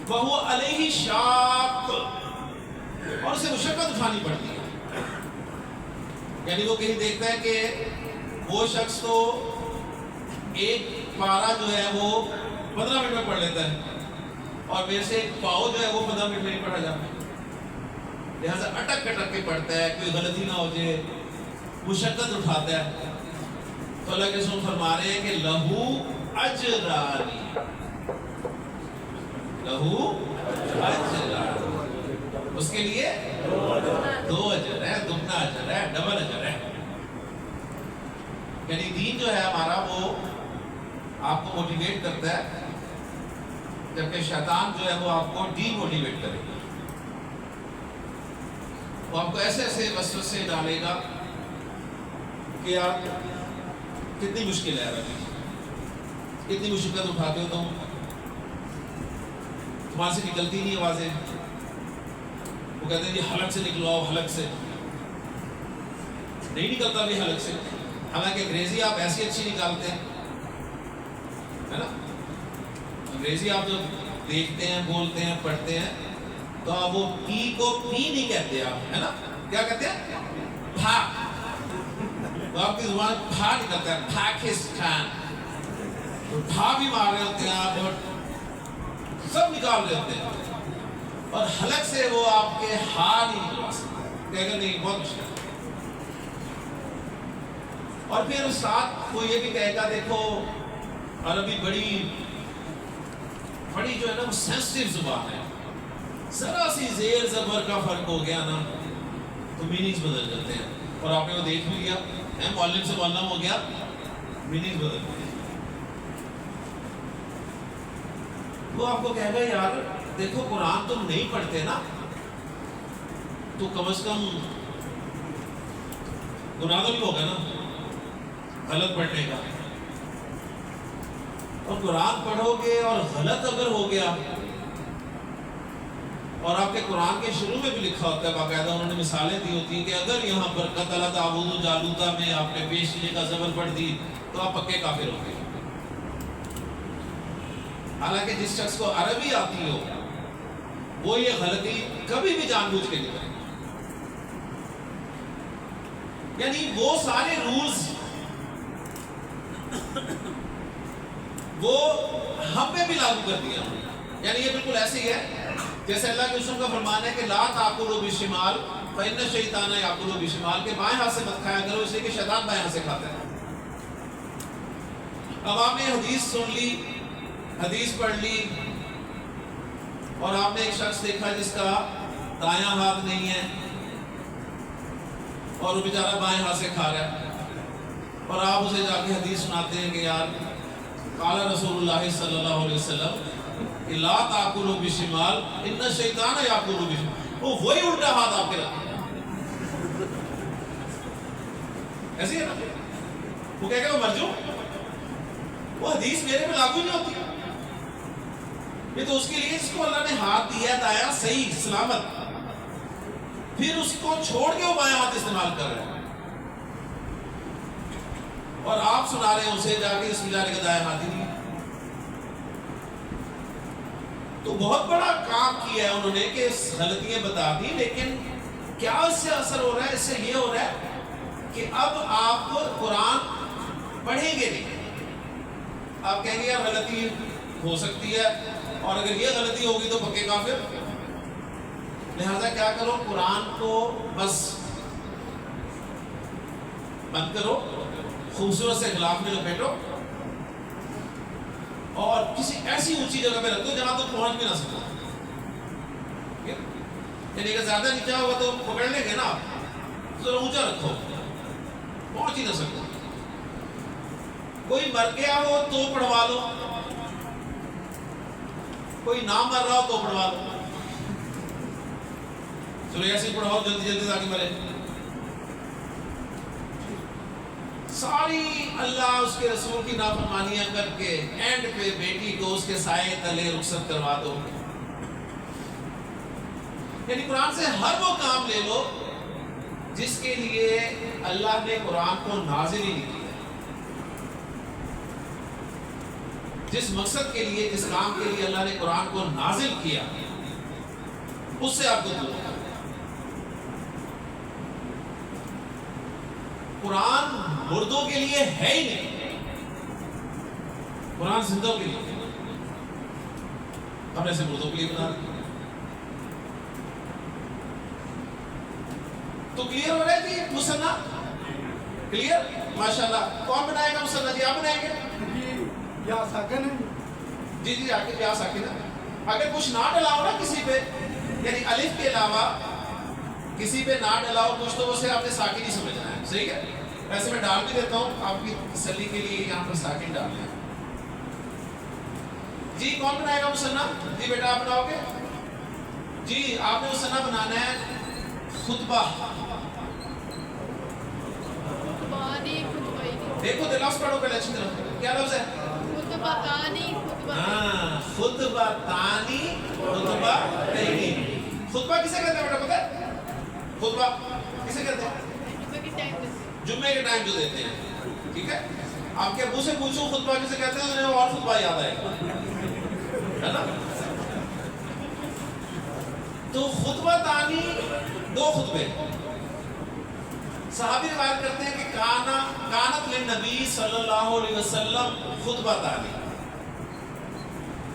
وَهُوَ عَلَيْهِ شَاقٌ، اور اسے مشقت اٹھانی پڑتی ہے۔ یعنی وہ کہیں دیکھتا ہے کہ وہ شخص تو ایک پارہ جو ہے وہ 15 منٹ میں پڑھ لیتا ہے، اور میرے سے ایک پاؤ جو ہے وہ 15 منٹ میں نہیں پڑھا جاتا، لہٰذا اٹک کے پڑھتا ہے، کوئی غلطی نہ ہو جائے، مشقت اٹھاتا ہے۔ تو اللہ کے رسول فرما رہے ہیں کہ لہو اجرانی، لہو اجرانی، اس کے لیے 2 اجر ہے، دگنا اجر ہے، ڈبل اجر ہے۔ یعنی دین جو ہے ہمارا وہ آپ کو موٹیویٹ کرتا ہے، جبکہ شیطان جو ہے وہ آپ کو ڈی موٹیویٹ کرے گا، وہ آپ کو ایسے ایسے وسوسے ڈالے گا کہ یار کتنی مشکل ہے ربی، کتنی مشکل اٹھاتے ہو تم، تمہارے سے نکلتی نہیں آوازیں، وہ کہتے ہیں جی حلق سے نکلواؤ، حلق سے نہیں نکلتا بھی، حلق سے، حالانکہ انگریزی آپ ایسی اچھی نکالتے ہیں، ہے نا؟ انگریزی آپ جو دیکھتے ہیں، بولتے ہیں، پڑھتے ہیں، تو آپ وہ پی کو پی نہیں کہتے آپ، ہے نا؟ کیا کہتے ہیں؟ بھا، تو آپ کی زبان بھا نکلتا ہے، پاکستان، تو بھا بھی مار رہے ہوتے ہیں آپ، اور سب نکال رہے ہوتے ہیں، اور حلق سے وہ آپ کے ہاں نہیں نکلا سکتے، کہے گا نہیں بہت مشکل ہے۔ اور پھر ساتھ وہ یہ بھی کہے گا دیکھو عربی بڑی جو ہے نا وہ سینسٹیو زبان ہے، ذرا سی زیر زبر کا فرق ہو گیا نا تو میننگز بدل جاتے ہیں، اور آپ نے وہ دیکھ بھی لیا ہے، معلم سے معلم ہو گیا، میننگز بدل گئے۔ وہ آپ کو کہے گا یار دیکھو قرآن تم نہیں پڑھتے نا تو کم از کم گناہ تو نہیں ہوگا نا غلط پڑھنے کا، اور قرآن پڑھو گے اور غلط اگر ہو گیا، اور آپ کے قرآن کے شروع میں بھی لکھا ہوتا ہے باقاعدہ، انہوں نے مثالیں دی ہوتی ہیں کہ اگر یہاں پر قتل داؤد جالوتا میں آپ نے پیشیے کا زبر پڑھ دی تو آپ پکے کافر ہو گئے۔ حالانکہ جس شخص کو عربی آتی ہو وہ یہ غلطی کبھی بھی جان بوجھ کے نہیں کرے، یعنی وہ سارے رولز وہ ہم پہ بھی لاگو کر دیا، یعنی یہ بالکل ایسے ہی ہے جیسے اللہ کے رسول کا فرمان ہے کہ لا تاکلوا بالشمال فإن الشیطان یاکل بالشمال، کہ بائیں ہاتھ سے مت کھایا کرو اس لیے کہ شیطان بائیں ہاتھ سے کھاتا ہے۔ اب آپ نے حدیث سن لی، حدیث پڑھ لی، اور آپ نے ایک شخص دیکھا جس کا دایاں ہاتھ نہیں ہے اور وہ بیچارہ بائیں ہاتھ سے کھا رہا ہے، اور آپ اسے جا کے حدیث سناتے ہیں کہ یار قال رسول اللہ صلی اللہ علیہ وسلم کہ لا تاکلوا بالشمال ان الشیطان یاکل بالشمال، وہ وہی الٹا ہاتھ آپ کے رکھتے ہیں، ایسی ہے نا؟ وہ کہے گا مر جاؤ، وہ حدیث میرے پہ لاگو نہیں ہوتی، یہ تو اس کے لیے جس کو اللہ نے ہاتھ دیا دایا صحیح سلامت، پھر اس کو چھوڑ کے وہ بائیں ہاتھ استعمال کر رہے ہیں، اور آپ سنا رہے ہیں اسے جا کے اس بیچارے کا دایاں ہاتھ ہی نہیں۔ تو بہت بڑا کام کیا ہے انہوں نے کہ غلطیاں بتا دی، لیکن کیا اس سے اثر ہو رہا ہے؟ اس سے یہ ہو رہا ہے کہ اب آپ قرآن پڑھیں گے نہیں، آپ کہیں گے یار غلطی ہو سکتی ہے، اور اگر یہ غلطی ہوگی تو پکے کافر، لہذا کیا کرو قرآن کو بس بند کرو، خوبصورت سے غلاف میں لپیٹو، اور کسی ایسی اونچی جگہ پہ رکھ دو جہاں تم پہنچ بھی نہ سکو، یعنی اگر زیادہ نیچا ہوگا تو پکڑ لیں گے نا آپ، ذرا اونچا رکھو، پہنچ ہی نہ سکو، کوئی مر گیا ہو تو پڑھوا لو، کوئی نہ مر رہا ہو تو پڑھوا لو، چلو ایسے ہی پڑھاؤ جلدی جلدی تاکہ مرے۔ ساری اللہ اس کے رسول کی نافرمانیاں کر کے اینڈ پہ بیٹی کو اس کے سائے تلے رخصت کروا دو. یعنی قرآن سے ہر وہ کام لے لو جس کے لیے اللہ نے قرآن کو نازل ہی نہیں کیا. جس مقصد کے لیے، جس کام کے لیے اللہ نے قرآن کو نازل کیا، اس سے آپ کو دور کرنا. قرآن مردوں کے لیے ہے ہی نہیں، قرآن زندوں کے لیے. ہم ایسے مردوں کے لیے بنا رہے. تو کلیئر ہو رہا ہے جی مصنف؟ کلیئر؟ ماشاءاللہ. کون بنائے گا مصنف؟ جی آپ بنائیں گے؟
یا ساکن ہے.
جی جی آگے یا ساکن ہے. اگر کچھ نہ ڈلاؤ نا کسی پہ، یعنی الف کے علاوہ کسی پہ نہ ڈلاؤ کچھ، تو اسے آپ نے ساکن ہی سمجھنا ہے. صحیح ہے؟ ویسے میں ڈال بھی دیتا ہوں آپ کی تسلی کے لیے، یہاں پر ساکن ڈال لیں. جی کون بنائے گا مصنف؟ جی بیٹا آپ بناؤ گے؟ جی آپ نے مصنف بنانا ہے خطبہ. دیکھو دلاس پڑھو پہلے اچھی طرح. کیا لفظ ہے؟
خطبہ تانی.
ہاں خطبہ تانی، خطبہ تانی. خطبہ کسے کہتے ہیں بیٹا پتہ ہے؟ خطبہ کسے کہتے ہیں؟ جمعے کے ٹائم جو دیتے ہیں. ٹھیک ہے؟ آپ کے ابو سے پوچھو خطبہ کسے کہتے ہیں، انہیں اور خطبہ یاد آئے گا، ہے نا؟ تو خطبہ تانی دو خطبے. صحابی روایت کرتے ہیں کہ کانت للنبی صلی اللہ علیہ وسلم خطبہ تانی.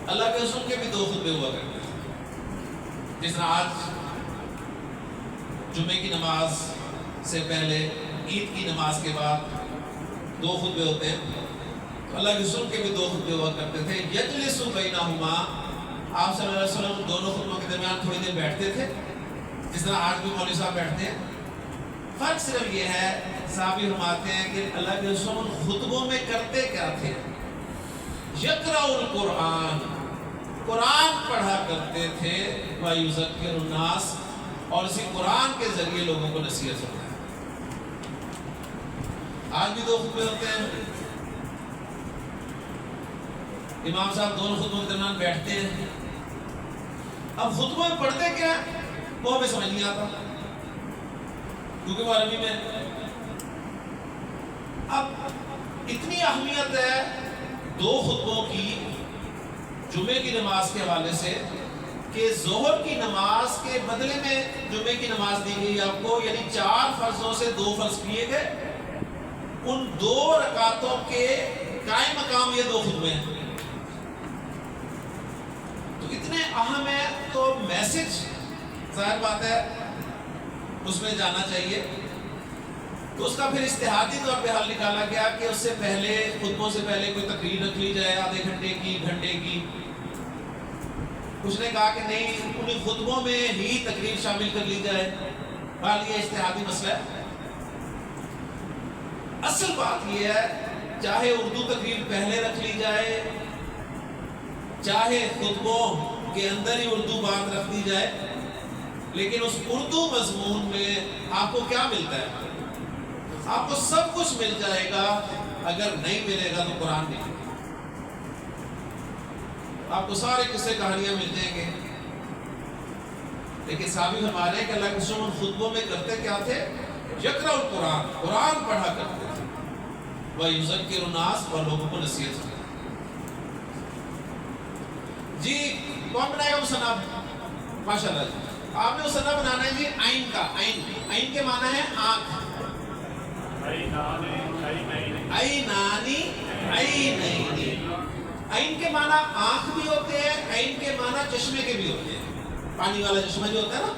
اللہ کے رسول کے بھی دو خطبے ہوا کرتے ہیں. جس طرح آج جمعے کی نماز سے پہلے عید کی نماز کے بعد دو خطبے ہوتے ہیں، تو اللہ کے رسول کے بھی دو خطبے ہوا کرتے تھے. یجلس بینہما، آپ صلی اللہ علیہ وسلم دونوں خطبوں کے درمیان تھوڑی دیر بیٹھتے تھے، جس طرح آج بھی مولوی صاحب بیٹھتے ہیں. فرق صرف یہ ہے، صحابی فرماتے ہیں کہ اللہ کے رسول خطبوں میں کرتے کیا تھے؟ یقرأ القرآن، قرآن پڑھا کرتے تھے. وَيُذَكِّرُ النَّاسَ، اور اسی قرآن کے ذریعے لوگوں کو نصیحت ہوتا ہے. آج بھی دو خطبے ہوتے ہیں، امام صاحب دونوں خطبوں کے درمیان بیٹھتے ہیں. اب خطبوں میں پڑھتے کیا ہے وہ ہمیں سمجھ نہیں آتا، کیونکہ وہ عربی میں. اب اتنی اہمیت ہے دو خطبوں کی جمعے کی نماز کے حوالے سے کہ ظہر کی نماز کے بدلے میں جمعے کی نماز دی گئی آپ کو. یعنی 4 فرضوں سے 2 فرض کیے گئے، ان 2 رکعتوں کے قائم مقام یہ 2 خطبے ہیں. تو اتنے اہم ہے، تو میسج ظاہر بات ہے اس میں جانا چاہیے. تو اس کا پھر اجتہادی طور پہ حل نکالا گیا کہ اس سے پہلے، خطبوں سے پہلے کوئی تقریر رکھ لی جائے آدھے گھنٹے کی، گھنٹے کی. کچھ نے کہا کہ نہیں، انہیں خطبوں میں ہی تقریر شامل کر لی جائے. بہرحال یہ اجتہادی مسئلہ ہے. اصل بات یہ ہے، چاہے اردو تقریر پہلے رکھ لی جائے، چاہے خطبوں کے اندر ہی اردو بات رکھ دی جائے، لیکن اس اردو مضمون میں آپ کو کیا ملتا ہے؟ آپ کو سب کچھ مل جائے گا. اگر نہیں ملے گا تو قرآن نہیں. آپ کو سارے قصے کہانیاں مل جائیں گے. لیکن صحابی فرما رہے ہیں کہ اللہ کے رسول خطبوں میں کرتے کیا تھے؟ یقرأ القرآن، قرآن پڑھا کرتے تھے. وَيُذَكِّرُ النَّاسَ، اور لوگوں کو نصیحت کرتے. جی کون بنائے گا مصنف؟ ماشاءاللہ جی آپ نے مصنف بنانا ہے جی عین کا. عین کے معنی ہے آنکھ. عینانی، عینینی. عین کے معنی آنکھ بھی ہوتے ہیں، عین کے معنی چشمے کے بھی ہوتے ہیں. پانی والا چشمہ جو ہوتا ہے نا.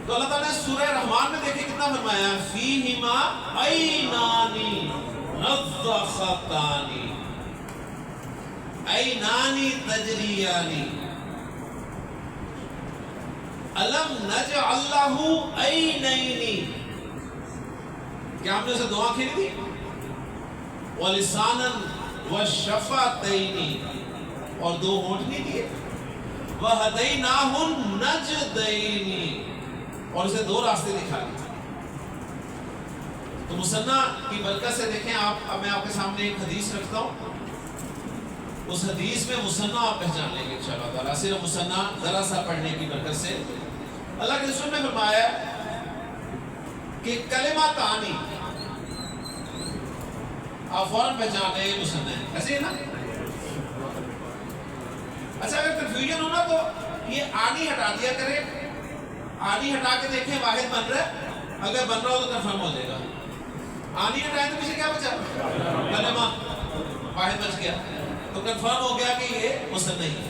تو اللہ تعالیٰ نے سورہ رحمان میں دیکھیں کتنا فرمایا، فیہما عینانی نضختانی، عینانی تجریانی، الم نجعل لہ عینین. کیا ہم نے اسے 2 آنکھیں نہیں دی؟ وَلِسَانًا وَشَفَتَيْنِ، اور 2 ہونٹ نہیں دیے. وَهَدَيْنَاهُ النَّجْدَيْنِ، اور اسے 2 راستے دکھا دیے. تو مثنیٰ کی برکت سے دیکھیں آپ، اب میں آپ کے سامنے ایک حدیث رکھتا ہوں، اس حدیث میں مثنیٰ آپ پہچان لیں گے انشاءاللہ تعالیٰ، صرف مثنیٰ ذرا سا پڑھنے کی برکت سے۔ اللہ کے رسول نے فرمایا کہ کلماتانی، آپ فوراً پہچان لیں مثنیٰ ہے، ایسے ہی نا؟ اچھا اگر کنفیوژن ہو نا تو یہ آنی ہٹا دیا کرے، آنی ہٹا کے دیکھیں واحد بن رہا ہے، اگر بن رہا ہو تو کنفرم ہو جائے گا۔ آنی ہٹائیں تو پیچھے کیا بچا؟ کلمہ واحد بچ گیا، تو کنفرم ہو گیا کہ یہ مثنیٰ ہے۔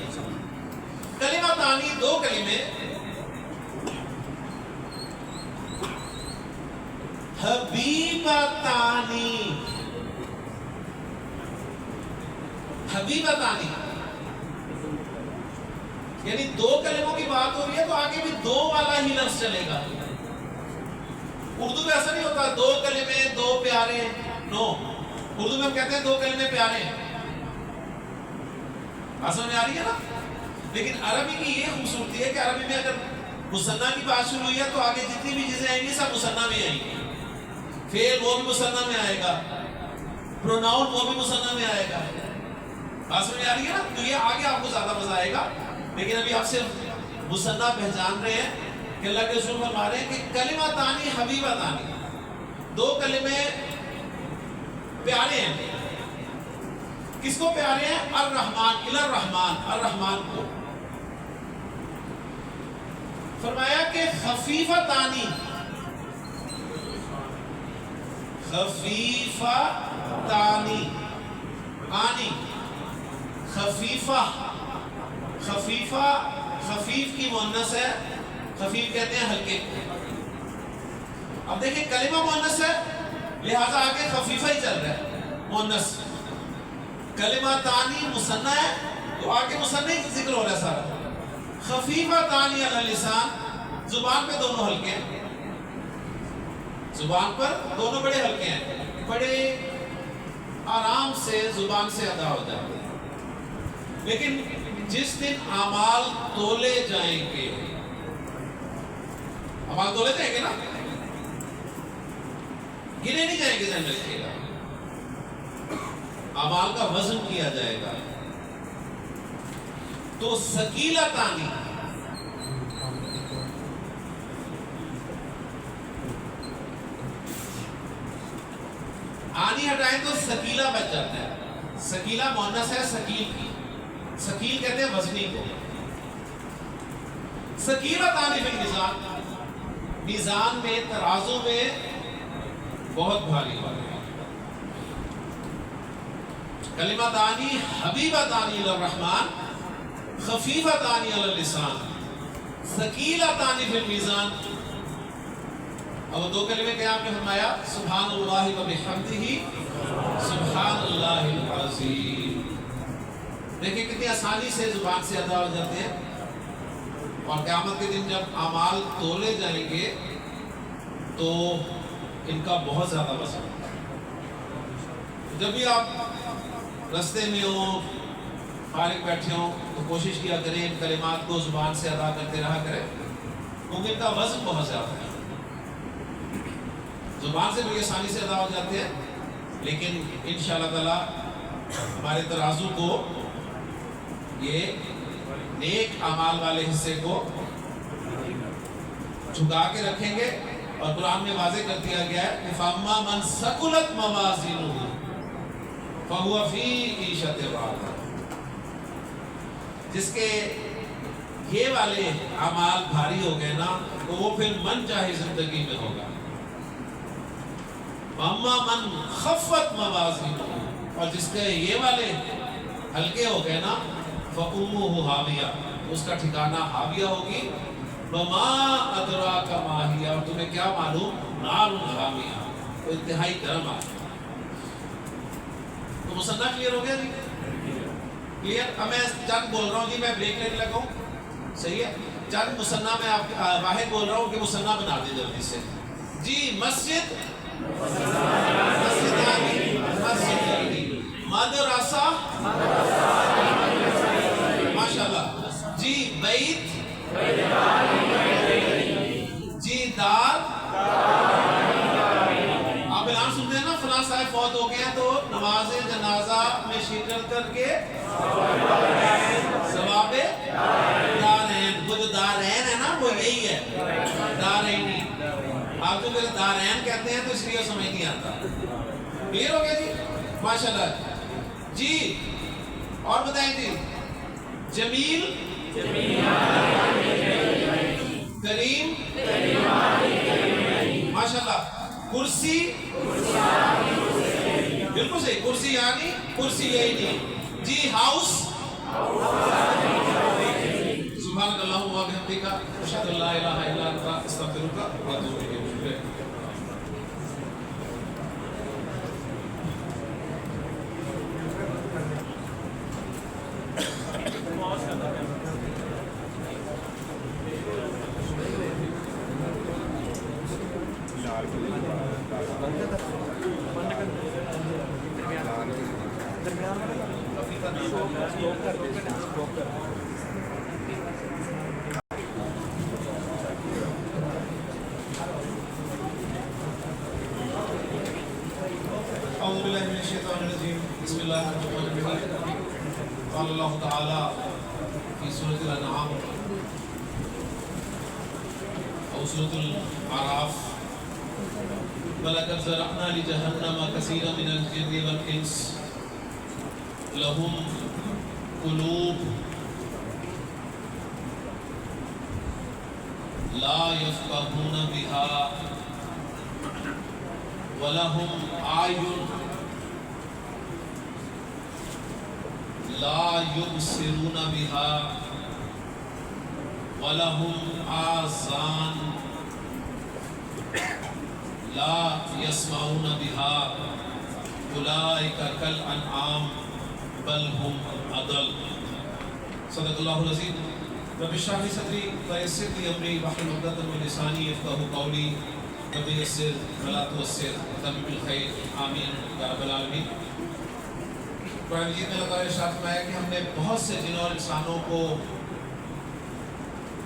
کلماتانی، دو کلمے، حبیبتانی، حبیبتانی یعنی دو کلموں کی بات ہو رہی ہے تو آگے بھی دو والا ہی لفظ چلے گا۔ اردو میں ایسا نہیں ہوتا دو کلمے دو پیارے، نو، اردو میں ہم کہتے ہیں دو کلمے پیارے، آسان میں آ رہی ہے نا؟ لیکن عربی کی یہ خوبصورتی ہے کہ عربی میں اگر مثنیٰ کی بات شروع ہوئی ہے تو آگے جتنی بھی چیزیں آئیں گی سب مثنیٰ میں آئیں گی، فعل وہ بھی مثنیٰ میں آئے گا، پروناؤن وہ بھی مثنیٰ میں آئے گا، آسان میں آ رہی ہے نا؟ تو یہ آگے آپ کو زیادہ مزہ آئے گا، لیکن ابھی آپ صرف مثنیٰ پہچان رہے ہیں کہ اللہ کے رسول فرما رہے ہیں کہ کلماتانی حبیبتانی، دو کلمے پیارے ہیں۔ کس کو پیارے ہیں؟ الرحمن، الی الرحمن، الرحمن کو۔ فرمایا کہ خفیفتانی، خفیفتانی، آنی، خفیفہ، خفیفہ، خفیف کی مؤنث ہے، خفیف کہتے ہیں ہلکے کو۔ اب دیکھیں کلمہ مؤنث ہے لہذا آگے خفیفہ ہی چل رہا ہے، مؤنث۔ کلماتانی مثنیٰ ہے تو آگے مثنیٰ ہی ذکر ہو رہا ہے سارا۔ خفیفتانی علی اللسان، زبان پہ دونوں ہلکے ہیں، زبان پر دونوں بڑے ہلکے ہیں، بڑے آرام سے زبان سے ادا ہو جاتے ہیں۔ لیکن جس دن اعمال تولے جائیں گے، اعمال تولے جائیں گے نا، گنے نہیں جائیں گے، ذہن میں رکھیے گا، اعمال کا وزن کیا جائے گا، تو ثقیلتانی، آنی ہٹائیں تو ثقیلہ بچ جاتا ہے۔ ثقیلہ مؤنث ہے ثقیل کی، ثقیل کہتے ہیں وزنی کو۔ ثقیلتانی فی المیزان، میزان میں، ترازو میں بہت بھاری والے۔ کلماتانی حبیبتانی الی الرحمن، خفیفتانی علی اللسان، ثقیلتانی فی المیزان۔ اب دو کلمے کیا آپ نے فرمایا؟ سبحان اللہ و بحمدہ، سبحان اللہ العظیم۔ دیکھیں کتنی آسانی سے زبان سے ادا ہو جاتے ہیں، اور قیامت کے دن جب اعمال تولے جائیں گے تو ان کا بہت زیادہ وزن ہوتا ہے۔ جب بھی آپ رستے میں ہوں، فارغ بیٹھے ہوں، تو کوشش کیا کریں ان کلمات کو زبان سے ادا کرتے رہا کریں، کیونکہ ان کا وزن بہت زیادہ ہے۔ زبان سے بھی آسانی سے ادا ہو جاتے ہیں، لیکن انشاءاللہ تعالیٰ ہمارے ترازو کو یہ نیک اعمال والے حصے کو جھکا کے رکھیں گے، اور قرآن میں واضح کر دیا گیا ہے کہ فَأَمَّا مَنْ ثَقُلَتْ مَوَازِينُهُ فَهُوَ فِي عِيشَةٍ رَاضِيَةٍ، جس کے یہ والے اعمال بھاری ہو گئے نا تو وہ پھر من چاہے زندگی میں ہوگا۔ وَأَمَّا مَنْ خَفَّتْ مَوَازِينُهُ، اور جس کے یہ والے ہلکے ہو گئے نا فَأُمُّهُ هَاوِيَةٌ، اس کا ٹھکانہ حاویہ ہوگی۔ وَمَا أَدْرَاكَ مَا هِيَ، اور تمہیں کیا معلوم؟ نَارٌ حَامِيَةٌ، وہ انتہائی گرم آگ۔ تو مثنیٰ کلیئر ہو گیا جی؟ کلیئر؟ اب میں چند بول رہا ہوں جی، میں بریک لینے لگا ہوں، صحیح ہے؟ چند مثنیٰ میں آپ واحد بول رہا ہوں کہ مثنیٰ بنا دیں جلدی سے جی۔ مسجد، مسجدانی، مسجدانی، مدرسہ، ماشاءاللہ جی، بیت، جی، دار، اب فوت ہو گئے ہیں تو نماز جنازہ میں شرکت کر کے ثواب دارین، وہ جو دارین ہے نا وہ یہی ہے دارینی. آپ جو دارین کہتے ہیں تو اس لیے سمجھ نہیں آتا. کلیئر ہو گیا جی؟ ماشاءاللہ جی. اور بتائیں جی. جمیل کریم ماشاءاللہ. کرسی بالکل صحیح. کرسی یعنی کرسی یہی نہیں جی. ہاؤس سبحانک اللہم و بحمدک اشہد ان لا الہ الا انت استغفرک و اتوب الیک. اعوذ باللہ من الشیطان الرجیم. بسم اللہ الرحمن الرحیم. قال اللہ تعالی فی سورۃ الانعام او سورۃ الاعراف وَلَقَدْ ذَرَأْنَا لِجَهَنَّمَ كَثِيرًا مِنَ الْجِنِّ وَالْإِنسِ لَهُمْ قُلُوبٌ لَا يَفْقَهُونَ بِهَا وَلَهُمْ أَعْيُنٌ لَا يُبْصِرُونَ بِهَا وَلَهُمْ آذَانٌ لا يسمعون بها اولئک کالانعام بل هم اضل. صدق اللہ العظیم. رب اشرح لي صدری ویسر لي امری واحلل عقدۃ من لسانی یفقهوا قولی. رب یسر ولا تعسر وتمم بالخیر آمین یا رب العالمین. قرآن مجید میں اللہ تعالیٰ نے ارشاد فرمایا کہ ہم نے بہت سے جنوں اور انسانوں کو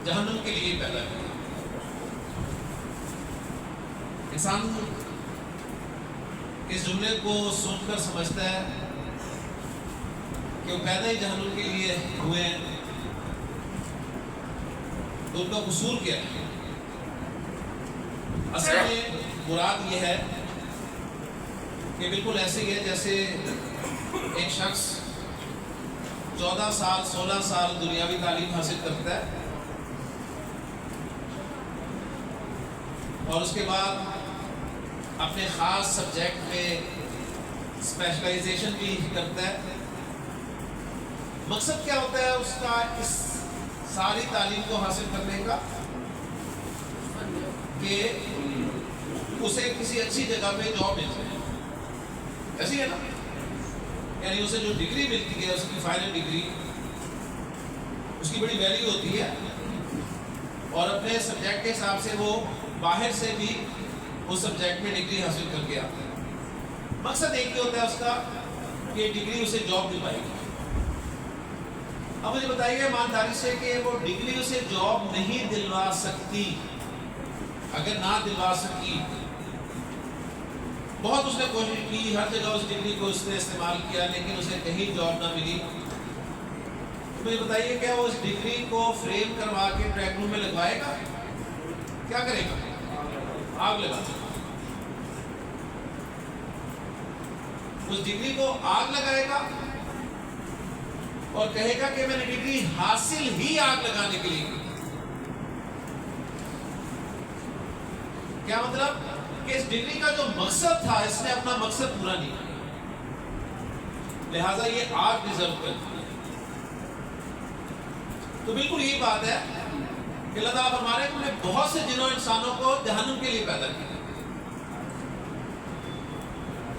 جہنم کے لیے پیدا کیا. انسان اس جملے کو سن کر سمجھتا ہے کہ وہ پیدا ہی جہنم کے لیے ہوئے ہیں تو ان کا قصور کیا ہے. اصل میں مراد یہ ہے کہ بالکل ایسے ہی ہے جیسے ایک شخص 14 سال 16 سال دنیاوی تعلیم حاصل کرتا ہے اور اس کے بعد اپنے خاص سبجیکٹ میں اسپیشلائزیشن بھی کرتا ہے. مقصد کیا ہوتا ہے اس کا اس ساری تعلیم کو حاصل کرنے کا کہ اسے کسی اچھی جگہ پہ جاب مل جائے. ایسی ہے نا, یعنی اسے جو ڈگری ملتی ہے اس کی فائنل ڈگری اس کی بڑی ویلیو ہوتی ہے اور اپنے سبجیکٹ کے حساب سے وہ باہر سے بھی اس سبجیکٹ میں ڈگری حاصل کر کے آتا ہے. مقصد ایک ہی ہوتا ہے اس کا کہ ڈگری اسے جاب دل پائے گی. اب مجھے بتائیے ایمانداری سے کہ وہ ڈگری اسے جاب نہیں دلوا سکتی. اگر نہ دلوا سکی, بہت اس نے کوشش کی, ہر جگہ اس ڈگری کو اس نے استعمال کیا لیکن اسے کہیں جاب نہ ملی, مجھے بتائیے کیا وہ اس ڈگری کو فریم کروا کے ٹریک روم میں لگوائے گا؟ کیا کرے گا؟ آگ لگا دے. اس ڈگری کو آگ لگائے گا اور کہے گا کہ میں نے ڈگری حاصل ہی آگ لگانے کے لیے کی. کیا مطلب کہ اس ڈگری کا جو مقصد تھا اس نے اپنا مقصد پورا نہیں کیا, لہذا یہ آگ ڈیزرو کرتی ہے. تو بالکل یہی بات ہے کہ اللہ تعالیٰ فرما رہے ہیں کہ ہم نے بہت سے جنوں انسانوں کو جہنم کے لیے پیدا کیا.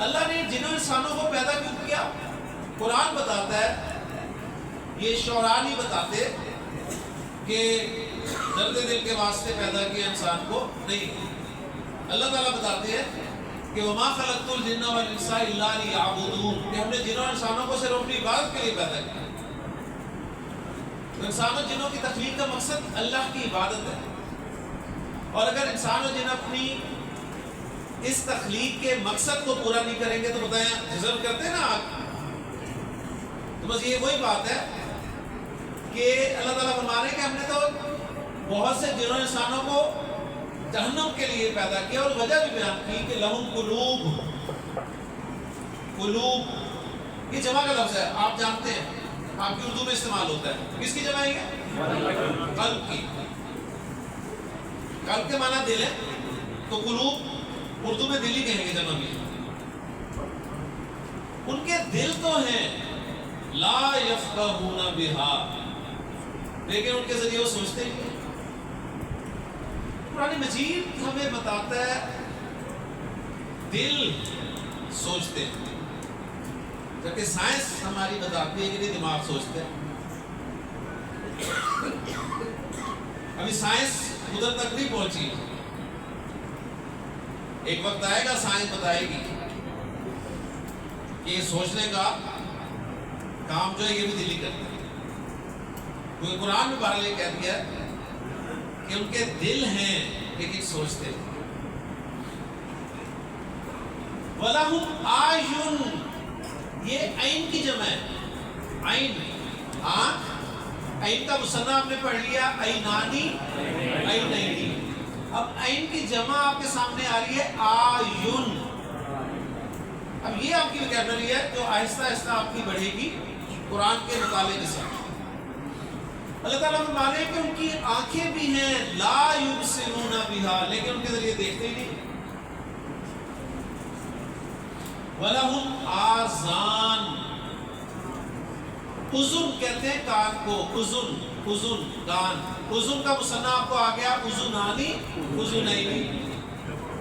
اللہ نے جنوں انسانوں کو پیدا کیوں کیا؟ قرآن بتاتا ہے, یہ شعراء نہیں بتاتے کہ درد دل کے واسطے پیدا کیا انسان کو, نہیں. اللہ تعالیٰ بتاتے ہیں کہ وَمَا خَلَقْتُ الْجِنَّ وَالْإِنسَ إِلَّا لِيَعْبُدُونَ, کہ ہم نے جنوں انسانوں کو صرف اپنی عبادت کے لیے پیدا کیا. انسان و جنوں کی تخلیق کا مقصد اللہ کی عبادت ہے. اور اگر انسان و جن اپنی اس تخلیق کے مقصد کو پورا نہیں کریں گے تو بتائیں ڈیزرو کرتے ہیں نا آپ. تو بس یہ وہی بات ہے کہ اللہ تعالیٰ فرما رہے ہیں کہ ہم نے تو بہت سے جنوں انسانوں کو جہنم کے لیے پیدا کیا، اور وجہ بھی بیان کی کہ لہم قلوب یہ جمع کا لفظ ہے، آپ جانتے ہیں، آپ کی اردو میں استعمال ہوتا ہے. کس کی جمع ہے یہ؟ قلب کی. قلب کے معنی دل ہے، تو قلوب اردو میں دل ہی کہیں گے جمع میں. ان کے دل تو ہیں لا یفقہون بہا، لیکن ان کے ذریعے وہ سوچتے ہیں. قرآن مجید ہمیں بتاتا ہے دل سوچتے ہیں، جبکہ سائنس ہماری بتاتی ہے کہ نہیں دماغ سوچتے ہیں. ابھی سائنس ادھر تک نہیں پہنچی، ایک وقت آئے گا سائنس بتائے گی کہ یہ سوچنے کا کام جو ہے یہ بھی دل ہی کرتا ہے. کیونکہ قرآن میں بہرحال یہ کہہ دیا ہے کہ ان کے دل ہیں لیکن سوچتے ہیں. وَلَهُمْ آیُن، یہ عین کی جمع ہے. عین آنکھ، عین کا مثنیٰ آپ نے پڑھ لیا عینانی عینینی. اب عین کی جمع آپ کے سامنے آ رہی ہے آیون. اب یہ آپ کی وکیبلری ہے جو آہستہ آہستہ آپ کی بڑھے گی قرآن کے مطالعے کے ساتھ. اللہ تعالیٰ فرما رہے ہیں کہ ان کی آنکھیں بھی ہیں لا یبصرون بہا، لیکن ان کے ذریعے دیکھتے ہی نہیں. وَلَهُمْ آذان، اذن کہتے ہیں کان کو. اذن کان. اذن کا مثنیٰ آپ کو آ گیا اذنانی اذنینی.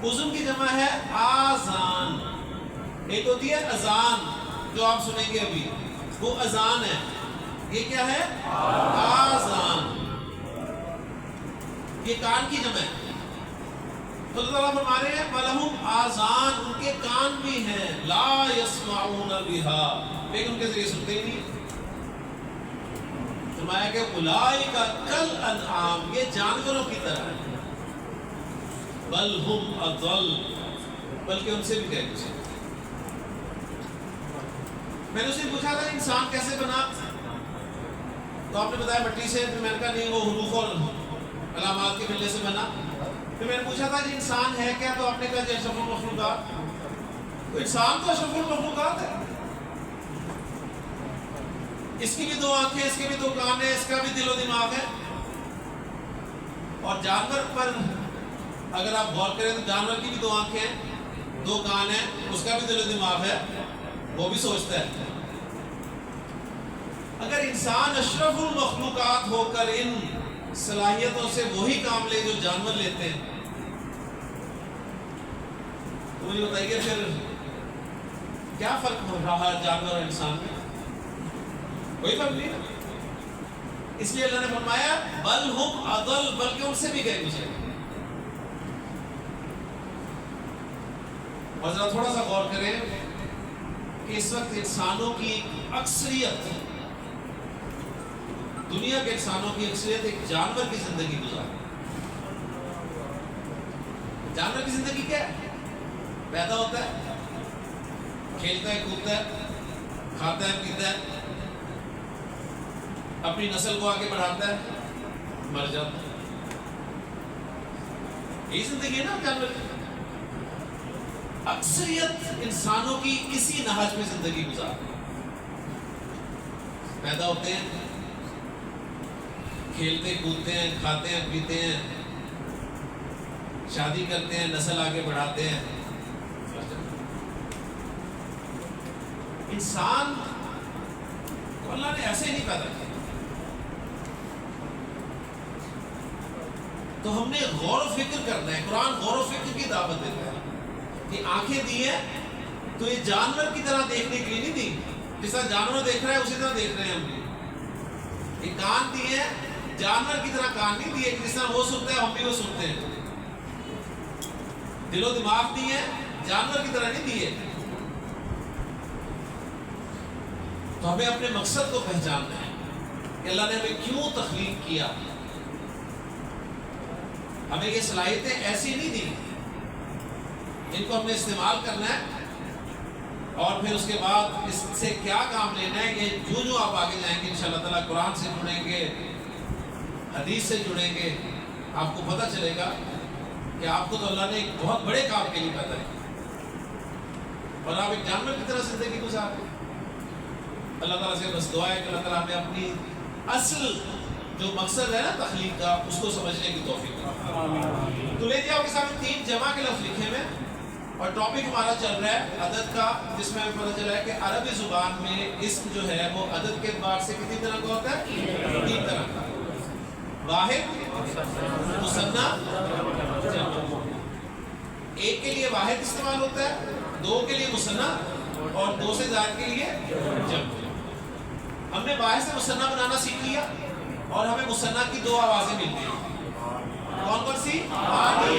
اذن کی جمع ہے آذان. ایک ہوتی ہے اذان جو آپ سنیں گے ابھی، وہ اذان ہے. یہ کیا ہے؟ آذان. یہ کان کی جمع ہے. تو اللہ تعالیٰ فرما رہے ہیں وَلَهُمْ آذان، ان کے کان بھی ہیں لا يسمعون بها، لیکن ان کے ذریعے سنتے ہی نہیں. فرمایا کہ اولئک کالانعام، یہ جانوروں کی طرح ہے. بل هم اضل، بلکہ ان سے بھی کہیں گے. میں نے اس سے پوچھا تھا انسان کیسے بنا، تو آپ نے بتایا مٹی سے. پھر میں نے کہا نہیں وہ حروف اور علامات کے ملنے سے بنا. پھر میں نے پوچھا تھا جی انسان ہے کیا، تو آپ نے کہا جی اشرف المخلوقات. تو انسان تو اشرف المخلوقات ہے. اس کی بھی دو آنکھیں، اس کے بھی دو کان ہیں، اس کا بھی دل و دماغ ہے. اور جانور پر اگر آپ غور کریں تو جانور کی بھی دو آنکھیں ہیں، دو کان ہیں، اس کا بھی دل و دماغ ہے، وہ بھی سوچتا ہے. اگر انسان اشرف المخلوقات ہو کر ان صلاحیتوں سے وہی کام لے جو جانور لیتے ہیں، تو مجھے بتائیے پھر کیا فرق ہو رہا ہے جانور اور انسان میں؟ کوئی فرق نہیں. اس لیے اللہ نے فرمایا بل ہم اضل، بلکہ ان سے بھی گئے گزرے. اور ذرا تھوڑا سا غور کریں کہ اس وقت انسانوں کی اکثریت، دنیا کے انسانوں کی اکثریت ایک جانور کی زندگی گزار. جانور کی زندگی کیا ہے؟ پیدا ہوتا ہے، کھیلتا ہے، کودتا ہے، کھاتا ہے، پیتا ہے، اپنی نسل کو آگے بڑھاتا ہے، مر جاتا ہے. یہی زندگی ہے نا جانور کی. اکثریت انسانوں کی اسی نہج میں زندگی گزار. پیدا ہوتے ہیں، کھیلتے کودتے ہیں، کھاتے ہیں، پیتے ہیں، شادی کرتے ہیں، نسل آگے بڑھاتے ہیں. انسان کو اللہ نے ایسے نہیں پیدا کیا. تو ہم نے غور و فکر کرنا ہے. قرآن غور و فکر کی دعوت دیتا ہے کہ آنکھیں دی ہیں تو یہ جانور کی طرح دیکھنے کے لیے نہیں دی. جس طرح جانور دیکھ رہا ہے اسی طرح دیکھ رہے ہیں ہم بھی. یہ کان دیے ہیں، جانور کی طرح کان نہیں دیے جس طرح وہ سنتے ہیں ہم بھی وہ سنتے ہیں. دل و دماغ دیے ہیں، جانور کی طرح نہیں دیے. تو ہمیں اپنے مقصد کو پہچاننا ہے کہ اللہ نے ہمیں کیوں تخلیق کیا. ہمیں یہ صلاحیتیں ایسی نہیں دی ان کو ہم نے استعمال کرنا ہے، اور پھر اس کے بعد اس سے کیا کام لینا ہے، یہ جو آپ آگے جائیں گے انشاءاللہ تعالیٰ قرآن سے جڑیں گے، حدیث سے جڑیں گے، آپ کو پتہ چلے گا کہ آپ کو تو اللہ نے ایک بہت بڑے کام کے لیے پیدا کیا، اور آپ ایک جانور کی طرح زندگی گزار رہے ہیں۔ اللہ تعالیٰ سے بس دعا ہے کہ اللہ تعالیٰ ہمیں اپنی اصل جو مقصد ہے نا تخلیق کا، اس کو سمجھنے کی توفیق دے۔ تو لے آپ کے سامنے 3 جمع کے لفظ لکھے ہوئے، اور ٹاپک ہمارا چل رہا ہے عدد کا، جس میں ہمیں پتہ چلا ہے کہ عربی زبان میں اسم جو ہے وہ عدد کے اعتبار سے کتنی طرح کا ہوتا ہے؟ 3 طرح کا، واحد، مثنی، جمع۔ ایک کے لیے واحد استعمال ہوتا ہے، 2 کے لیے مثنی، اور 2 سے زائد کے لیے جمع۔ ہم نے واحد سے مثنی بنانا سیکھ لیا، اور ہمیں مثنی کی 2 آوازیں ملتی ہیں، کون کون سی؟ آنی،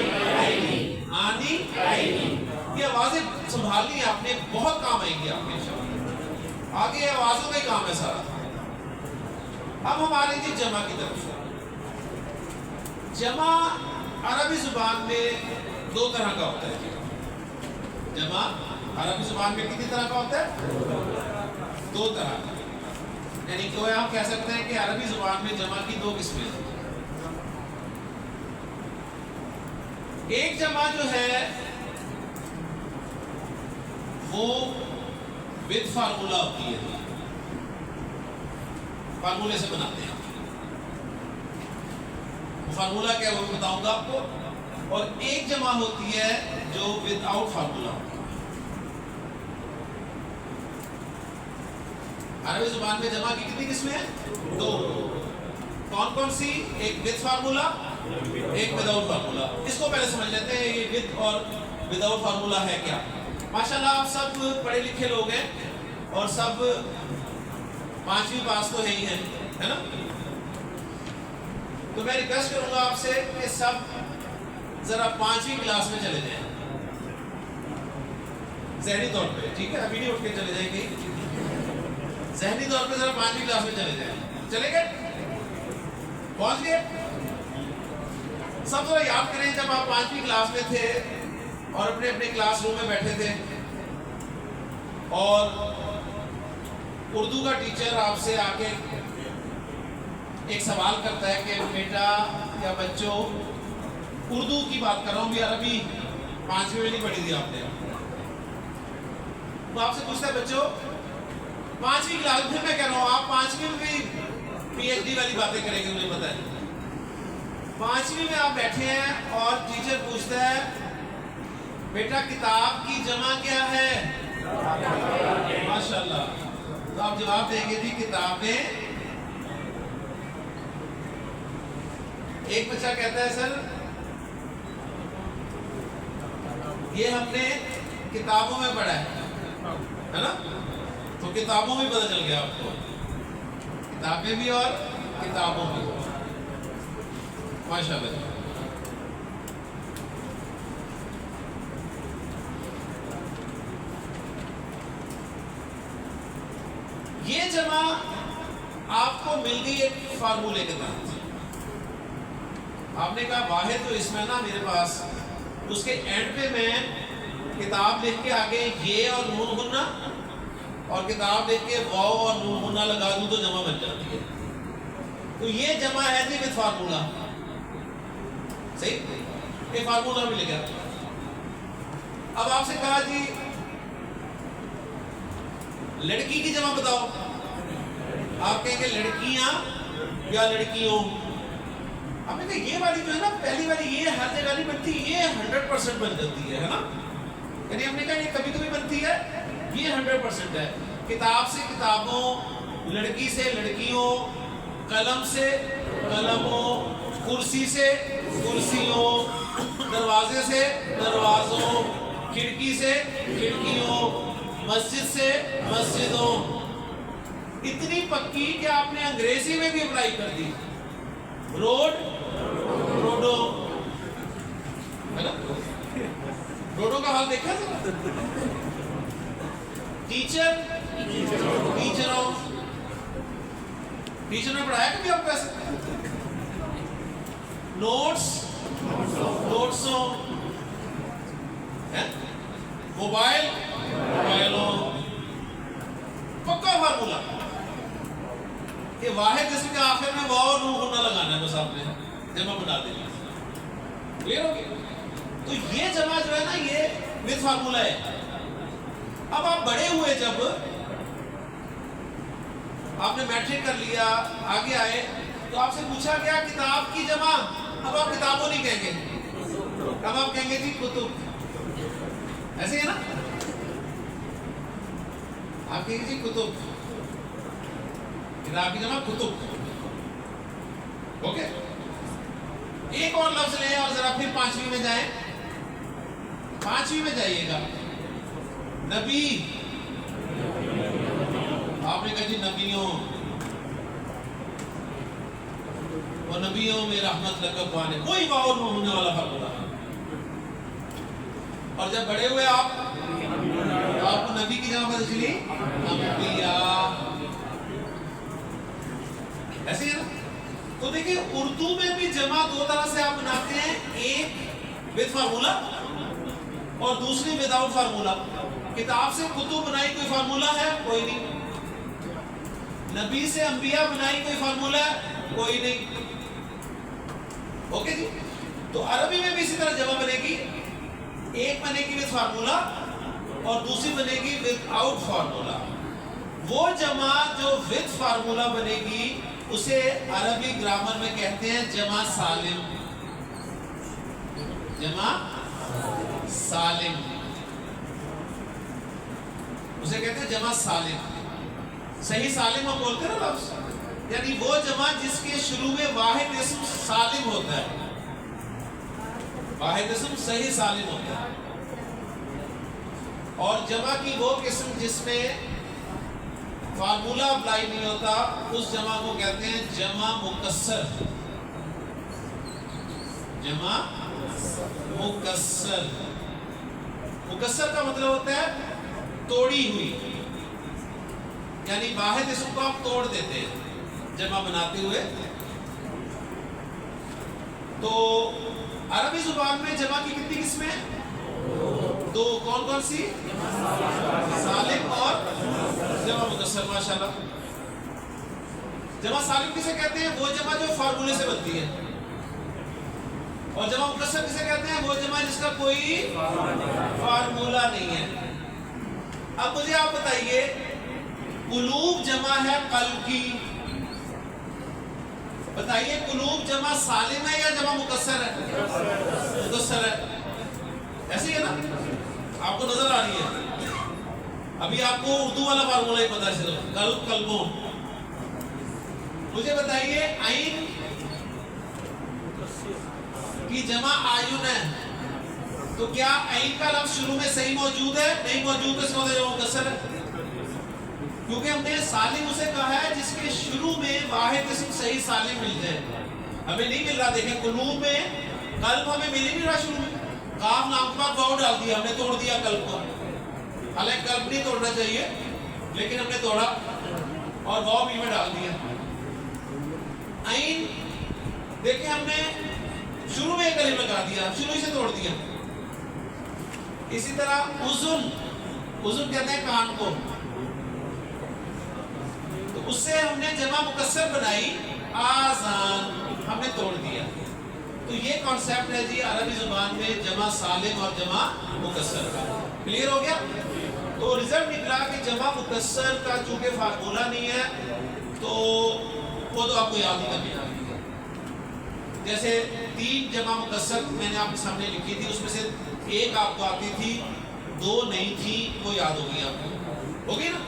آنی، آئینی۔ یہ آوازیں سنبھالنی ہے آپ نے، بہت کام آئیں گی آپ کے انشاءاللہ، آگے یہ آوازوں کا ہی کام ہے سارا۔ اب ہم آ رہے ہیں جمع کی طرف۔ جمع عربی زبان میں 2 طرح کا ہوتا ہے۔ جمع عربی زبان میں کتنی طرح کا ہوتا ہے؟ 2 طرح کا، یعنی کہ ہم کہہ سکتے ہیں کہ عربی زبان میں جمع کی 2 قسمیں ہیں۔ ایک جمع جو ہے وہ وتھ فارمولہ ہوتی ہے، فارمولے سے بناتے ہیں۔ فارمولہ کیا ہے وہ بتاؤں گا آپ کو، اور ایک جمع ہوتی ہے جو ود آؤٹ فارمولہ ہوتی ہے۔ عربی زبان میں جمع کی کتنی قسمیں ہیں؟ 2۔ کون کون سی؟ ایک وتھ فارمولہ، ایک ود آؤٹ فارمولہ۔ اس کو پہلے سمجھ لیتے ہیں یہ وتھ اور ود آؤٹ فارمولہ ہے کیا۔ ماشاءاللہ آپ سب پڑھے لکھے لوگ ہیں، اور سب 5ویں پاس تو ہے ہی ہیں، ہے نا؟ تو میں ریکویسٹ کروں گا آپ سے کہ سب ذرا 5ویں کلاس میں چلے جائیں، ذہنی طور پہ، ٹھیک ہے؟ ابھی نہیں اٹھ کے چلے جائیں گے، ذہنی طور پہ ذرا 5ویں کلاس میں چلے جائیں۔ چلے گئے؟ پہنچ گئے؟ سب ذرا یاد کریں جب آپ 5ویں کلاس میں تھے اور اپنے اپنے کلاس روم میں بیٹھے تھے، اور اردو کا ٹیچر آپ سے آ کے ایک سوال کرتا ہے کہ بیٹا یا بچوں، اردو کی بات کر رہا ہوں، بھی عربی 5ویں میں نہیں پڑھی تھی آپ نے، وہ آپ سے پوچھتا ہے بچوں 5ویں کلاس میں، میں کہہ رہا ہوں آپ 5ویں میں بھی پی ایچ ڈی والی باتیں کریں گے، مجھے پتا ہے۔ 5ویں میں آپ بیٹھے ہیں اور ٹیچر پوچھتا ہے بیٹا کتاب کی جمع کیا ہے؟ ماشاءاللہ، تو آپ جواب دیں گے جی کتابیں۔ ایک بچہ کہتا ہے سر یہ ہم نے کتابوں میں پڑھا ہے نا؟ تو کتابوں میں پتہ چل گیا آپ کو، کتابیں بھی اور کتابوں بھی، ماشاءاللہ۔ یہ جمع آپ کو مل گئی ایک فارمولے کے تحت۔ آپ نے کہا واحد جو اس میں نا میرے پاس، اس کے اینڈ پہ میں کتاب لکھ کے آگے یہ اور نون غنہ، اور کتاب لکھ کے واو اور نون غنہ لگا دوں تو جمع بن جاتی ہے۔ تو یہ جمع ہے جی وتھ فارمولہ، صحیح؟ یہ فارمولہ بھی لکھا۔ اب آپ سے کہا جی لڑکی کی جمع بتاؤ، آپ کہیں گے لڑکیاں یا لڑکیوں۔ آپ نے کہا یہ والی جو ہے نا، پہلی والی یہ ہر جگہ نہیں بنتی، یہ 100% بن جاتی ہے نا؟ یعنی ہم نے کہا یہ کبھی کبھی بنتی ہے، یہ 100% ہے۔ کتاب سے کتابوں، لڑکی سے لڑکیوں، قلم سے قلموں، کرسی سے کرسیوں، دروازے سے دروازوں، کھڑکی سے کھڑکیوں، مسجد سے مسجدوں۔ اتنی پکی کہ آپ نے انگریزی میں بھی اپلائی کر دی، روڈ روڈوں، ہے نا؟ روڈوں کا حال دیکھا تھا؟ ٹیچر ٹیچروں، ٹیچر نے پڑھایا کبھی آپ کہہ سکتے ہیں؟ نوٹس نوٹسوں، موبائل موبائلوں، پکا فارمولا کہ واحد جسم کے آخر میں واو اور نون نہ لگانا ہے، بس آپ نے جمع بنا دیں، کلیئر ہو گیا؟ تو یہ جمع جو ہے نا یہ وتھ فارمولا ہے۔ اب آپ بڑے ہوئے، جب آپ نے میٹرک کر لیا، آگے آئے تو آپ سے پوچھا گیا کتاب کی جمع، اب آپ کتابوں نہیں کہیں گے، اب آپ کہیں گے جی کتب، ایسے ہے نا؟ آپ کہیں گے جی کتب، کتاب کی جمع کتب، اوکے؟ ایک اور لفظ لیں اور ذرا پھر 5ویں میں جائیں، 5ویں میں جائیے گا، نبی، آپ نے کہا جی نبیوں، اور نبیوں میں رحمت لقب پانے، کوئی واو نون ہونے والا فارمولا۔ اور جب بڑے ہوئے آپ کو نبی کی جمع پتہ چلی انبیاء، ایسے ہی ہے نا؟ تو دیکھیں اردو میں بھی جمع دو طرح سے آپ بناتے ہیں، ایک وتھ فارمولا اور دوسری وداؤٹ فارمولا۔ کتاب سے کتب بنائی، کوئی فارمولا ہے؟ کوئی نہیں۔ نبی سے انبیاء بنائی، کوئی فارمولا ہے؟ کوئی نہیں۔ اوکے جی؟ تو عربی میں بھی اسی طرح جمع بنے گی، ایک بنے گی وتھ فارمولا اور دوسری بنے گی وتھ آؤٹ فارمولا۔ وہ جمع جو وتھ فارمولا بنے گی اسے عربی گرامر میں کہتے ہیں جمع سالم، جمع سالم، اسے کہتے ہیں جمع سالم۔ صحیح سالم ہم بولتے ہیں نا لفظ، یعنی وہ جمع جس کے شروع میں واحد اسم سالم ہوتا ہے، واحد اسم صحیح سالم ہوتا ہے۔ اور جمع کی وہ قسم جس میں فارمولا اپلائی نہیں ہوتا، اس جمع کو کہتے ہیں جمع مکسر، جمع مکسر۔ مکسر کا مطلب ہوتا ہے توڑی ہوئی، یعنی واحد اسم کو آپ توڑ دیتے ہیں جمع بناتے ہوئے۔ تو عربی زبان میں جمع کی کتنی قسمیں ہیں؟ دو، کون کون سی؟ سالم اور جمع مکسر، ماشاءاللہ۔ جمع سالم کسے کہتے ہیں؟ وہ جمع جو فارمولے سے بنتی ہے، اور جمع مکسر کسے کہتے ہیں؟ وہ جمع جس کا کوئی فارمولا نہیں ہے۔ اب مجھے آپ بتائیے، قلوب جمع ہے قلب کی، بتائیے قلوب جمع سالم ہے یا جمع مکسر ہے؟ مکسر ہے، ایسے ہی ہے نا؟ آپ کو نظر آ رہی ہے، ابھی آپ کو اردو والا فارمولا ہی پتا چلا، قلب قلبوں۔ مجھے بتائیے عین کی جمع آیون ہے، تو کیا عین کا لفظ شروع میں صحیح موجود ہے؟ نہیں موجود، اس کا مطلب جمع مکسر ہے، کیونکہ ہم نے سالم اسے کہا ہے جس کے شروع میں واحد اسم صحیح سالم مل جائے۔ ہمیں نہیں مل رہا، دیکھیں قلوب میں قلب ہمیں مل ہی نہیں رہا، شروع میں قاف نام کے بعد واو ڈال دیا، ہم نے توڑ دیا قلب کو، حالانکہ قلب نہیں توڑنا چاہیے لیکن ہم نے توڑا اور واو بھی میں ڈال دیا۔ عین دیکھیں ہم نے شروع میں ایک الف لگا دیا، شروع سے توڑ دیا۔ اسی طرح اذن، اذن کہتے ہیں کان کو، تو اس سے ہم نے جمع مکسر بنائی آذان، ہم نے توڑ دیا۔ تو یہ کانسیپٹ ہے جی عربی زبان میں جمع سالم اور جمع مکسر کا، کلیئر ہو گیا؟ تو رزلٹ نکلا کہ جمع مکسر کا چونکہ فارمولا نہیں ہے تو وہ تو آپ کو یاد ہی کرنی ہے۔ جیسے 3 جمع مکسر میں نے آپ کے سامنے لکھی تھی، اس میں سے ایک آپ کو آتی تھی، 2 نہیں تھی، وہ یاد ہوگی آپ کو، ہوگی نا؟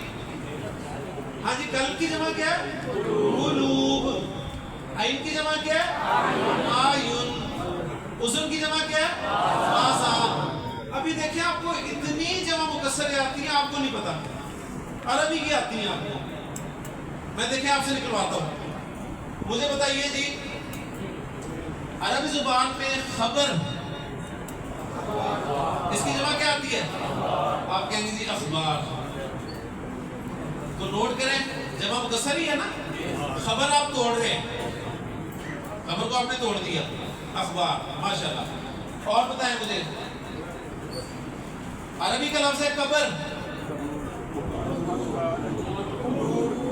ہاں جی، قلب کی جمع کیا ہے؟ قلوب۔ عین کی جمع کیا ہے؟ آیون۔ اذن کی جمع کیا ہے؟ آذان۔ ابھی دیکھیں آپ کو اتنی جمع مکسریں آتی ہیں، آپ کو نہیں پتا، عربی کی آتی ہیں آپ کو، میں دیکھیں آپ سے نکلواتا ہوں۔ مجھے بتائیے جی عربی زبان میں خبر، اس کی جمع کیا آتی ہے؟ آپ کہیں گے جی اخبار، تو نوٹ کریں جمع مکسر ہی ہے نا، خبر آپ توڑ رہے ہیں، خبر کو آپ نے توڑ دیا، اخبار، ماشاءاللہ۔ اور بتائیں مجھے عربی کا لفظ ہے قبر،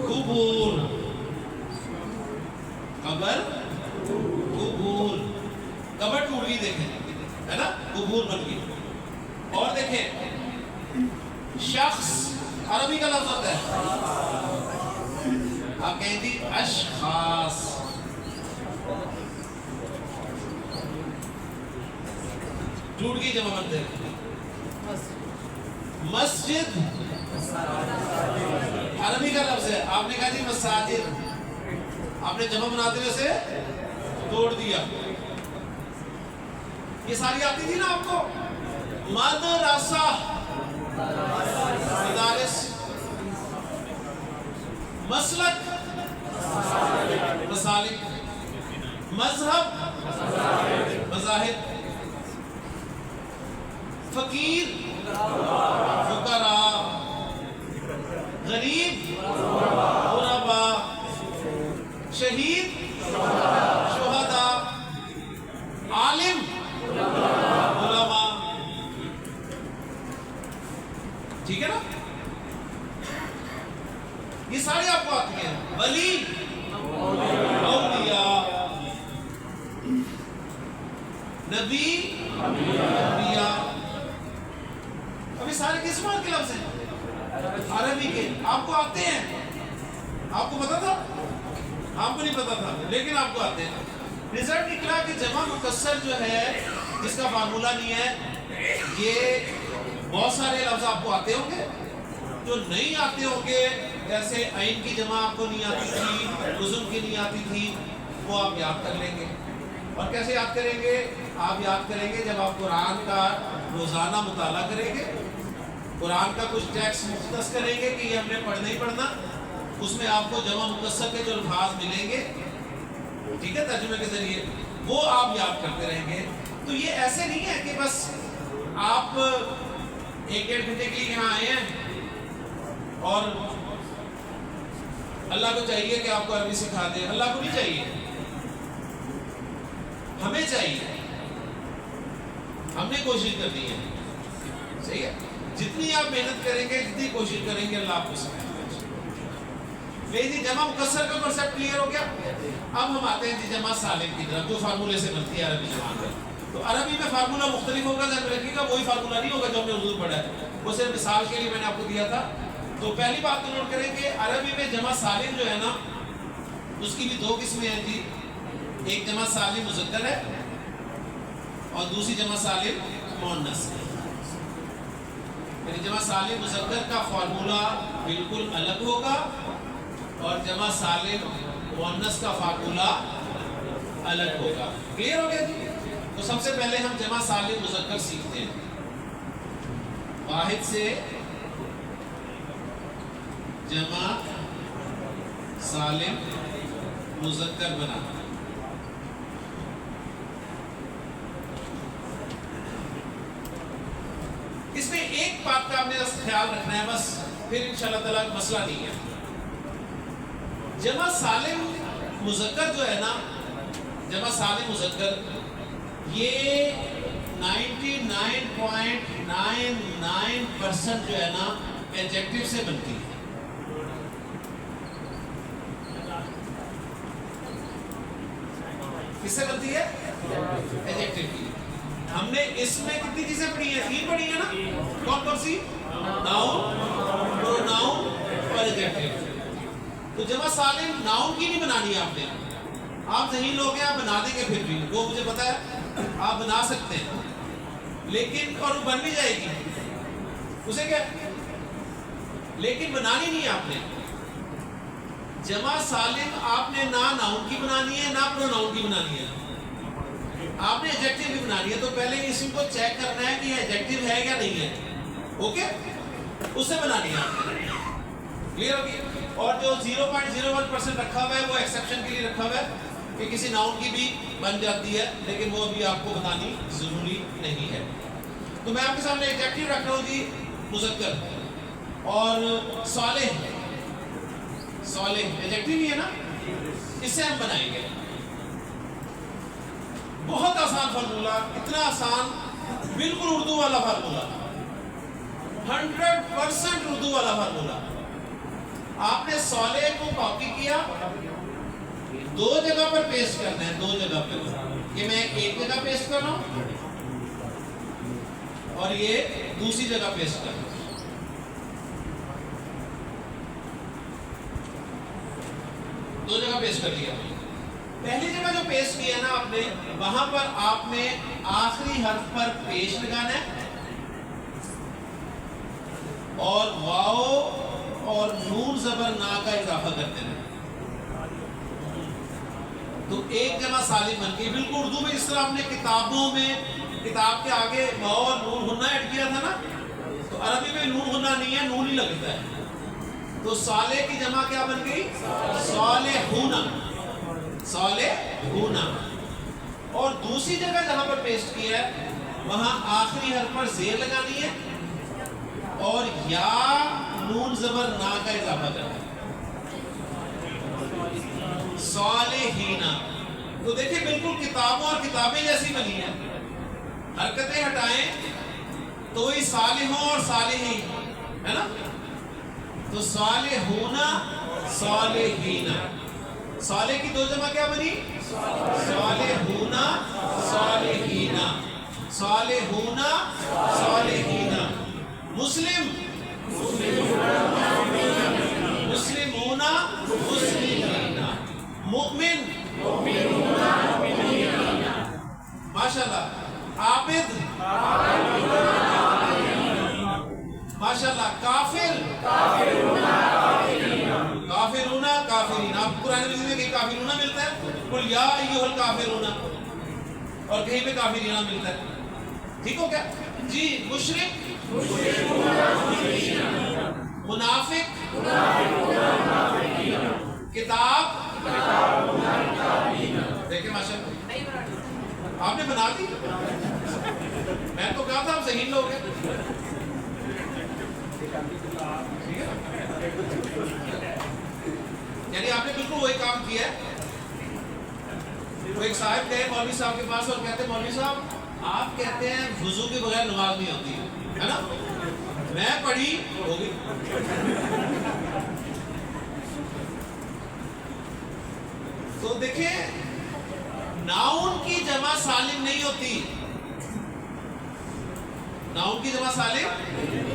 قبور، قبر، قبور، قبر ٹوٹ گئی دیکھیں ہے نا، قبور بن گئی. اور دیکھیں شخص عربی کا لفظ ہوتا ہے، آپ کہیں گی اشخاص، ٹوٹ گئی جمع بنتے ہیں. مسجد عربی کا لفظ ہے، آپ نے کہا جی مساجد، آپ نے جمع بناتے ہوئے سے توڑ دیا. یہ ساری آتی تھی نا آپ کو. مدرسہ مدارس، مسلک مسالک، مذہب مذاہب، فقیر فقراء، غریب غرباء، شہید شہداء، عالم علماء. ٹھیک ہے نا؟ یہ ساری آپ کو آتی ہیں. ولی اولیاء، نبی انبیاء. ابھی سارے کس بات کے لفظ ہیں؟ عربی کے. آپ کو آتے ہیں؟ آپ کو پتا تھا؟ آپ کو نہیں پتا تھا لیکن آپ کو آتے ہیں. رزلٹ نکلا کہ جمع مکسر جو ہے جس کا فارمولا نہیں ہے، یہ بہت سارے لفظ آپ کو آتے ہوں گے. جو نہیں آتے ہوں گے جیسے عین کی جمع آپ کو نہیں آتی تھی، عزم کی نہیں آتی تھی، وہ آپ یاد کر لیں گے. اور کیسے یاد کریں گے؟ آپ یاد کریں گے جب آپ قرآن کا روزانہ مطالعہ کریں گے، قرآن کا کچھ ٹیکسٹ مختص کریں گے کہ یہ ہم نے پڑھنا ہی پڑھنا، اس میں آپ کو جمع مکسر کے جو الفاظ ملیں گے، ٹھیک ہے، ترجمے کے ذریعے وہ آپ یاد کرتے رہیں گے. تو یہ ایسے نہیں ہے کہ بس آپ ایک ڈیڑھ گھنٹے کے لیے یہاں آئے ہیں اور اللہ کو چاہیے کہ آپ کو عربی سکھا دے. اللہ کو نہیں چاہیے، ہمیں چاہیے. ہم نے کوشش کرنی ہے، صحیح ہے. جتنی آپ محنت کریں گے، جتنی کوشش کریں گے، اللہ آپ کو سکھائے گا. جی جمع مکسر کا کنسپٹ کلیئر ہو گیا. اب ہم آتے ہیں جی جمع سالم کی طرف، جو فارمولے سے بنتی ہے عربی زبان میں. تو عربی میں فارمولا مختلف ہوگا، ذہن رکھیے گا، وہی فارمولا نہیں ہوگا جو ہم نے اردو پڑھا ہے. وہ صرف مثال کے لیے میں نے آپ کو دیا تھا. تو پہلی بات تو نوٹ کریں کہ عربی میں جمع سالم جو ہے نا، اس کی بھی دو قسمیں ہیں جی. ایک جمع سالم مذکر ہے اور دوسری جمع سالم مؤنث ہے. یعنی جمع سالم مذکر کا فارمولا بالکل الگ ہوگا اور جمع سالم مؤنث کا فارمولا الگ ہوگا. کلیئر ہو گیا جی؟ تو سب سے پہلے ہم جمع سالم مذکر سیکھتے ہیں. واحد سے جمع سالم مذکر بنا. اس میں ایک بات کا آپ نے خیال رکھنا ہے بس، پھر انشاءاللہ تعالیٰ مسئلہ نہیں ہے. جمع سالم مذکر جو ہے نا، جمع سالم مذکر یہ 99.99% جو ہے نا ایڈجیکٹیو سے بنتی ہے. کس سے بنتی ہے؟ ایڈجیکٹیو کی. ہم نے اس میں کتنی چیزیں پڑھی ہیں؟ 3 پڑھی ہیں نا. کون کون سی؟ ناؤن، پروناؤن اور ایڈجیکٹیو. تو جمع سالم ناؤن کی نہیں بنانی ہے آپ نے. آپ ذہین لوگ ہیں، آپ بنا دیں گے پھر بھی، وہ مجھے پتا ہے آپ بنا سکتے ہیں، لیکن اور وہ بن بھی جائے گی، اسے کیا، لیکن بنانی نہیں ہے آپ نے. جمع سالم آپ نے نہ ناؤن کی بنانی ہے نہ پروناؤن کی بنانی ہے، آپ نے ایڈجیکٹیو کی بنانی ہے. تو پہلے اس کو چیک کرنا ہے کہ یہ ایڈجیکٹیو ہے یا نہیں ہے. اوکے، اس سے بنانی ہے آپ نے. کلیئر ہوگی. اور جو 0.01% رکھا ہوا ہے وہ ایکسیپشن کے لیے رکھا ہوا ہے کہ کسی ناؤن کی بھی بن جاتی ہے، لیکن وہ بھی آپ کو بتانی ضروری نہیں ہے. تو میں آپ کے سامنے ایڈجیکٹیو رکھ رہا ہوں جی مذکر. اور صالح، صالح ایڈجیکٹیو ہی ہے نا، اس سے ہم بنائیں گے. بہت آسان فارمولا، اتنا آسان، بالکل اردو والا فارمولا. 100% اردو والا فارمولا. آپ نے صالح کو کاپی کیا, دو جگہ پر پیسٹ کرنا ہے, دو جگہ پر, کہ میں ایک جگہ پیسٹ کر رہا ہوں اور یہ دوسری جگہ پیسٹ کر رہا ہوں. دو جگہ پیسٹ کر لیا. پہلی جگہ جو پیسٹ کیا نا آپ نے, وہاں پر آپ نے آخری حرف پر پیش لگانا ہے اور واو اور نون زبر نا کا اضافہ کرتے ہیں, تو ایک جمع سالم بن گئی. بالکل اردو میں اس طرح آپ نے کتابوں میں کتاب کے آگے واو اور نون ہننا ایڈ کیا تھا نا, تو عربی میں نون ہننا نہیں ہے, نون ہی لگتا ہے. تو صالح کی جمع کیا بن گئی؟ صالحون, صالحون. اور دوسری جگہ جہاں پر پیسٹ کیا ہے وہاں آخری حرف پر زیر لگانی ہے اور یا نون زبر نا کا اضافہ کرنا ہے, صالحین. تو دیکھیں بالکل کتابوں اور کتابیں جیسی بنی ہیں, حرکتیں ہٹائیں تو وہی صالحوں اور صالحین ہے نا. تو صالحون صالحین, صالح کی دو جمع کیا بنی؟ صالحون صالحین, صالحون صالحین. مسلم مسلمون مسلمین, مؤمن ماشاءاللہ, عابد ماشاءاللہ, کافر کافرون کافرین. آپ قرآن مجید میں کہیں کافرون ملتا ہے, قل یا ایھا الکافرون, اور کہیں پہ کافرین ملتا ہے. ٹھیک ہو کیا جی؟ مشرک منافق کتاب. دیکھیں ماشاءاللہ آپ نے بنا دی, میں تو کہا تھا آپ ذہین لوگ ہیں. یعنی آپ نے بالکل وہی کام کیا ہے. وہ ایک صاحب گئے مولوی صاحب کے پاس اور کہتے ہیں مولوی صاحب آپ کہتے ہیں وضو کے بغیر نماز نہیں ہوتی ہے نا, میں پڑھی ہوگی. تو دیکھیں ناؤن کی جمع سالم نہیں ہوتی, ناؤن کی جمع سالم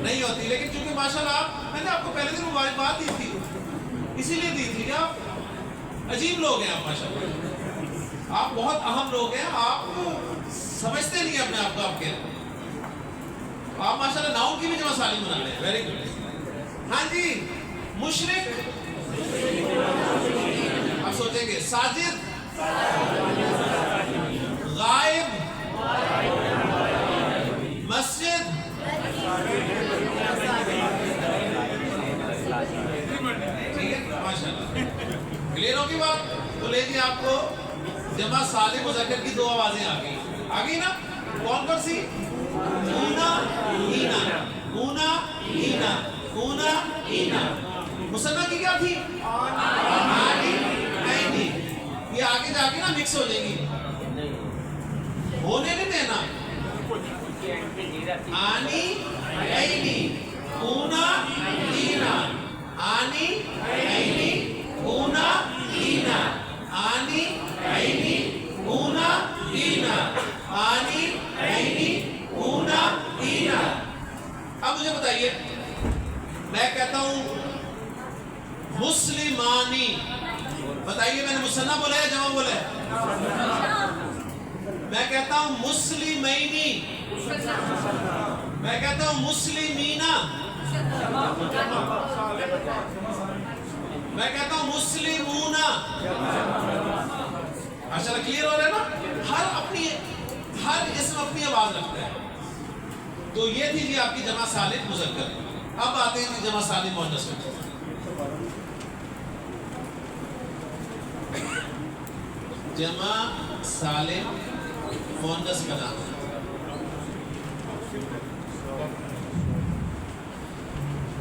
نہیں ہوتی, لیکن چونکہ ماشاءاللہ آپ, میں نے آپ کو پہلے دن مبارکباد دی تھی, اسی لیے دی تھی کہ آپ عجیب لوگ ہیں. آپ ماشاءاللہ آپ بہت اہم لوگ ہیں, آپ سمجھتے نہیں اپنے آپ کو. آپ کے آپ ماشاءاللہ ناؤن کی بھی جمع سالم بنا رہے ہیں, ویری گڈ. ہاں جی, مشرک آپ سوچیں گے, ساجد غائب مسجد ٹھیک ہے ماشاءاللہ. کلیئر ہوگی بات؟ تو لے جی آپ کو جمع سالم مذکر کی دو آوازیں آ گئی نا. کون کون سی؟ اونا اینا, اونا اینا, اونا اینا. مثنیٰ کی کیا تھی؟ آنی اینی. یہ آگے جا کے نا مکس ہو جائے گی, ہونے نہیں دینا. آنی اینی, اونا اینا, آنی اینی, اونا اینا, آنی اینی, اونا اینا, آنی اینی, اونا اینا. اب مجھے بتائیے, میں کہتا ہوں مسلمانی, بتائیے میں نے مثنیٰ بولا ہے جمع بولا ہے؟ میں کہتا ہوں مسلمینی, میں کہتا ہوں مسلمینا, میں کہتا ہوں مسلمونا. ماشاءاللہ کلیئر ہو رہا ہے نا. ہر اسم اپنی آواز رکھتا ہے. تو یہ تھی جی آپ کی جمع سالم مذکر. اب آتے ہیں جی جمع سالم مؤنث میں. جمع سالم مؤنث کا نام ہے.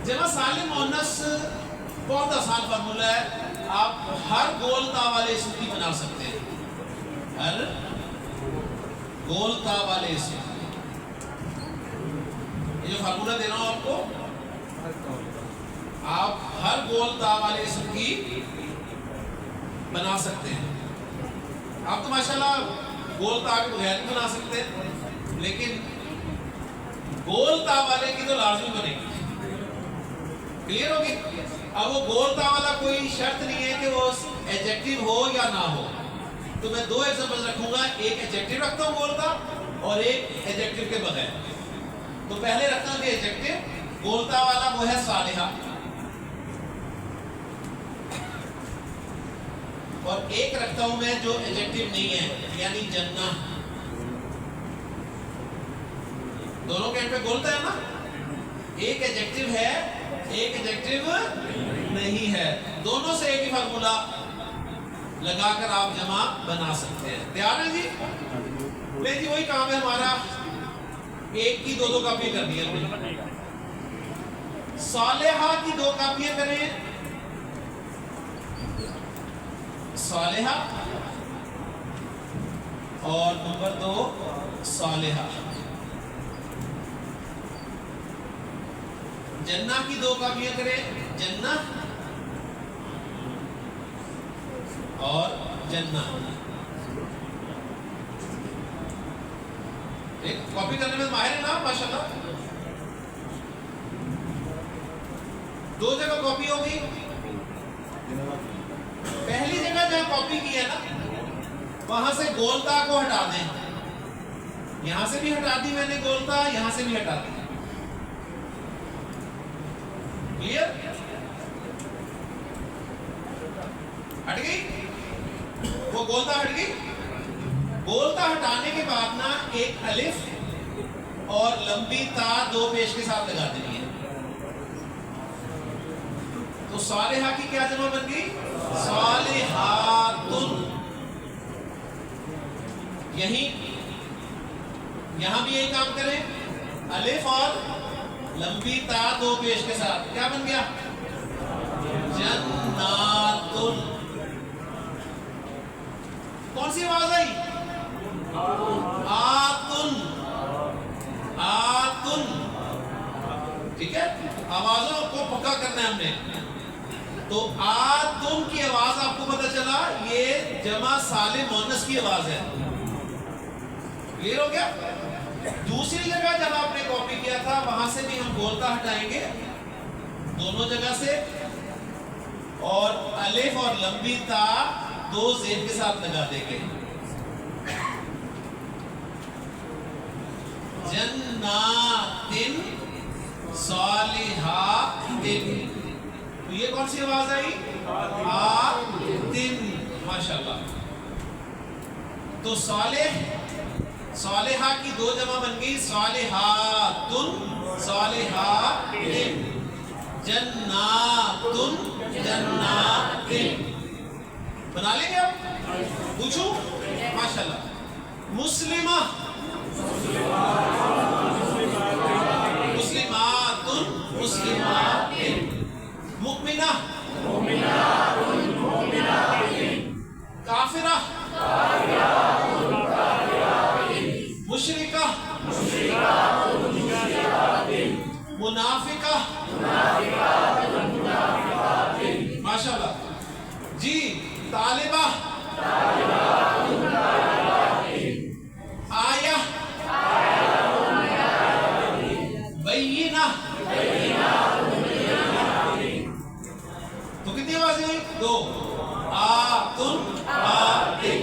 جمع سالم مؤنث بہت آسان فارمولہ ہے. آپ ہر گول تا والے اسم کی بنا سکتے ہیں, ہر گول تا والے اسم. جو فارمولہ دے رہا ہوں آپ کو، آپ ہر گول تا والے اسم کی بنا سکتے ہیں. آپ تو ماشاءاللہ گول تا کے بغیر بھی بنا سکتے ہیں، لیکن گول تا والے کی تو لازمی بنے گی. کلیئر ہوگی؟ اب وہ گول تا والا کوئی شرط نہیں ہے کہ وہ ایڈجیکٹو ہو یا نہ ہو. تو میں دو ایگزامپل رکھوں گا، ایک ایڈجیکٹو رکھتا ہوں گول تا اور ایک ایڈجیکٹو کے بغیر. تو پہلے رکھتا ہوں کہ ایڈجیکٹو گول تا والا وہ ہے صالحہ، اور ایک رکھتا ہوں میں جو ایڈجیکٹو نہیں ہے، یعنی جنہ. دونوں کے اینڈ پہ گولتا ہے نا، ایک ایڈجیکٹو ہے ایک ایڈجیکٹو نہیں ہے، دونوں سے ایک ہی فارمولا لگا کر آپ جمع بنا سکتے ہیں. تیار ہے جی؟ لے جی، وہی کام ہے ہمارا، ایک کی دو کاپی کرنی ہے. صالحہ کی دو کاپیاں کریں، صالحہ اور نمبر 2 صالحہ. جنہ کی دو کاپیاں کریں، جنہ اور جنہ. ایک کاپی کرنے میں ماہر ہے نا ماشاءاللہ. دو جگہ کاپی ہوگی. پہلی جگہ جہاں کاپی کی ہے نا، وہاں سے گولتا کو ہٹا دیں. یہاں سے بھی ہٹا دی میں نے گولتا، یہاں سے بھی ہٹا دی. کلیئر؟ ہٹ گئی وہ گولتا، ہٹ گئی. گولتا ہٹانے کے بعد نا ایک الف اور لمبی تا دو پیش کے ساتھ لگا دینی ہے. تو صالحہ کی کیا جمع بن گئی؟ صالحاتن. یہاں بھی یہی کام کریں، الف اور لمبی تا دو پیش کے ساتھ کیا بن گیا؟ جناتن. کون سی آواز آئی؟ آتن. آتن. ٹھیک ہے، آوازوں کو پکا کرنا ہے ہم نے. تو آتن کی آواز آپ کو پتہ چلا یہ جمع سالم مؤنث کی آواز ہے. کلیئر ہو گیا؟ دوسری جگہ جب آپ نے کاپی کیا تھا وہاں سے بھی ہم گولتا ہٹائیں گے دونوں جگہ سے، اور الف اور لمبی تا دو زیر کے ساتھ لگا دیں گے. جناتن صالحاتن. تو یہ کون سی آواز آئی؟ آتن. ماشاءاللہ. تو صالحہ کی دو جمع بن گئی، صالحاتن صالحاتن. جناتن جناتن. بنا لیں گے آپ؟ پوچھوں؟ ماشاءاللہ. مسلمہ مسلماتن مسلماتن. مؤمنہ کافرہ مشرکہ منافقہ. ماشاءاللہ جی. طالبہ آیہ بینہ. تو کتنی آوازیں ہوئی؟ دو. آتن آتن.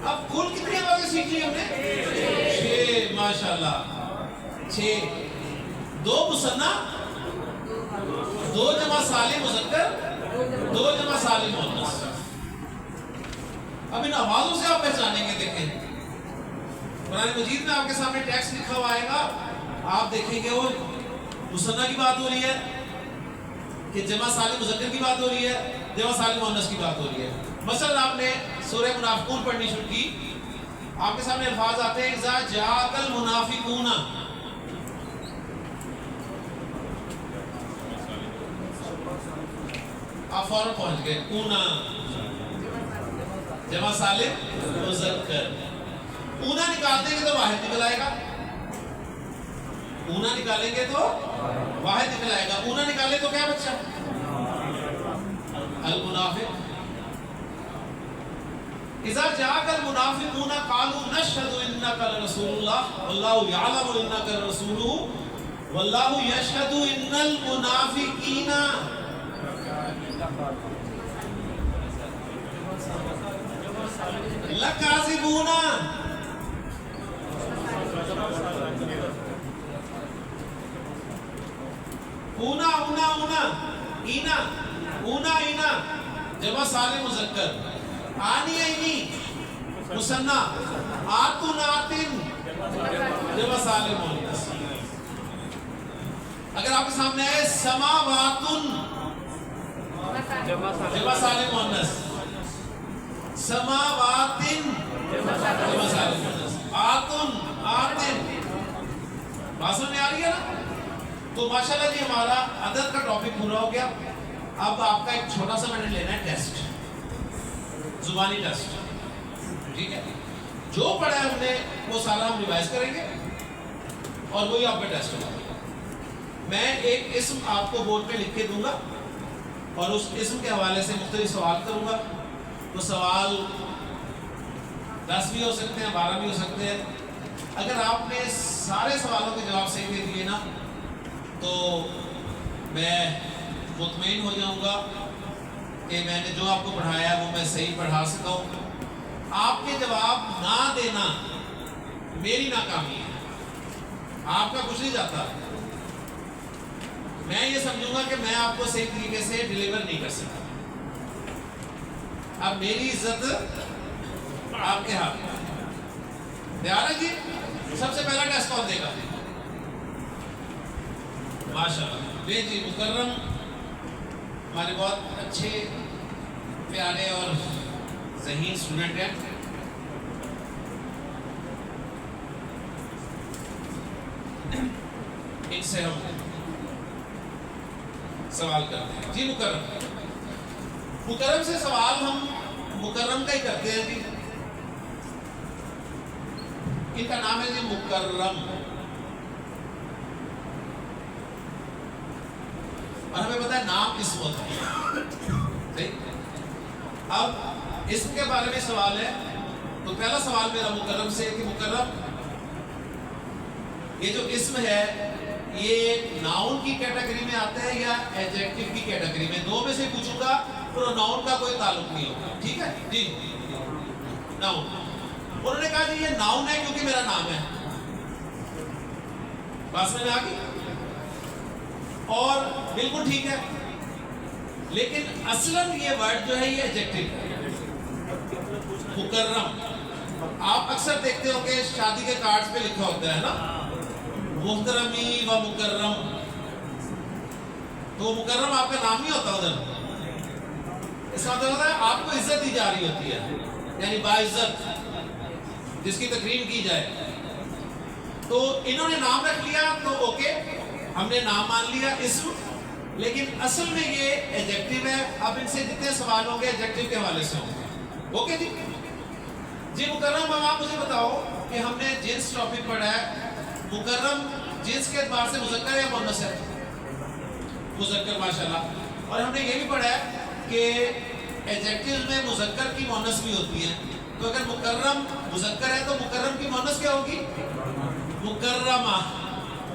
اب کل کتنی آوازیں سیکھ لی ہم نے؟ 6. ماشاءاللہ 6. 2 مثنیٰ، 2 جمع سالم مذکر، 2 جمع سالم مؤنث. اب ان آوازوں سے آپ پہچانیں گے. دیکھیں قرآن مجید میں آپ کے سامنے ٹیکسٹ لکھا ہوا آئے گا، آپ دیکھیں گے وہ مثنیٰ کی بات ہو رہی ہے کہ جمع سالم مذکر کی بات ہو رہی ہے، جمع سالم مؤنث کی بات ہو رہی ہے. مثلا آپ نے سورہ منافقون پڑھنی شروع کی، آپ کے سامنے الفاظ آتے ہیں اذا جاءک المنافقون. آپ فوراً پہنچ گئے. اونا جمع سالم مذکر. اونا نکالتے ہیں تو واحد نکل آئے گا. اونا نکالیں گے تو واحد نکل آئے گا. اونا نکالے تو کیا بچہ؟ المنافق. اذا جاءك المنافقون قالوا نشهد انك لرسول الله والله يعلم انك لرسوله والله يشهد ان المنافقين لكاذبون. اونا اونا اونا اینا اونا اینا جمع سالم مذکر. آنی اینی مثنیٰ. آتن آتن جمع سالم مؤنث. اگر آپ کے سامنے ہے سماواتن جمع سالم مؤنث. سماواتن جمع سالم مؤنث. آتن آتن. بات سمجھ میں آ رہی ہے نا؟ تو ماشاءاللہ جی ہمارا عدد کا ٹاپک پورا ہو گیا. اب آپ کا ایک چھوٹا سا میں نے لینا ہے ٹیسٹ, زبانی ٹیسٹ. ٹھیک ہے, جو پڑھا ہے ہم نے وہ سارا ہم ریوائز کریں گے اور وہی آپ کا ٹیسٹ ہوگا. میں ایک اسم آپ کو بورڈ پہ لکھ کے دوں گا اور اس اسم کے حوالے سے مختلف سوال کروں گا. تو سوال 10 بھی ہو سکتے ہیں, 12 بھی ہو سکتے ہیں. اگر آپ نے سارے سوالوں کے جواب صحیح دے دیے نا تو میں مطمئن ہو جاؤں گا کہ میں نے جو آپ کو پڑھایا ہے وہ میں صحیح پڑھا سکا ہوں. آپ کے جواب نہ دینا میری ناکامی ہے, آپ کا کچھ نہیں جاتا. میں یہ سمجھوں گا کہ میں آپ کو صحیح طریقے سے ڈیلیور نہیں کر سکتا. اب میری عزت آپ کے ہاتھ میں. تیار ہے جی؟ سب سے پہلا ٹیسٹ کون دے گا؟ ماشاءاللہ. لے جی, مکرم ہمارے بہت اچھے پیارے اور ذہین اسٹوڈنٹ ہیں. ان سے ہم سوال کرتے ہیں. جی مکرم, مکرم سے سوال ہم مکرم کا ہی کرتے ہیں جی. ان کا نام ہے جی مکرم, اور ہمیں پتا ہے نام اسم ہوتا ہے. اب اسم کے بارے میں سوال ہے. تو پہلا سوال میرا مکرم سے کہ مکرم یہ جو اسم ہے یہ ناؤن کی کیٹیگری میں آتا ہے یا ایڈجیکٹو کی کیٹیگری میں؟ دو میں سے پوچھوں گا, پروناؤن کا کوئی تعلق نہیں ہوگا. ٹھیک ہے جی, ناؤن. انہوں نے کہا جی یہ ناؤن ہے کیونکہ میرا نام ہے. بات سمجھ میں آ گئی؟ اور بالکل ٹھیک ہے, لیکن اصلاً یہ ورڈ جو ہے یہ ایڈجیکٹو ہے. مکرم آپ اکثر دیکھتے ہو کہ شادی کے کارڈز پہ لکھا ہوتا ہے نا محترمی و مکرم. تو مکرم آپ کا نام ہی ہوتا ادھر. اس کا مطلب ہے آپ کو عزت دی جا رہی ہوتی ہے, یعنی باعزت جس کی تکریم کی جائے. تو انہوں نے نام رکھ لیا تو اوکے, ہم نے نام مان لیا اسم, لیکن اصل میں یہ ایڈجیکٹو ہے. اب ان سے جتنے سوال ہوں گے ایڈجیکٹو کے حوالے سے ہوں گے. اوکے جی. جی مکرم, اب آپ مجھے بتاؤ کہ ہم نے جنس ٹاپک پڑھا ہے. مکرم جنس کے اعتبار سے مذکر ہے یا مؤنث ہے؟ مذکر, ماشاءاللہ. اور ہم نے یہ بھی پڑھا ہے کہ ایڈجیکٹوز میں مذکر کی مؤنث بھی ہوتی ہے. تو اگر مکرم مذکر ہے تو مکرم کی مؤنث کیا ہوگی؟ مکرمہ.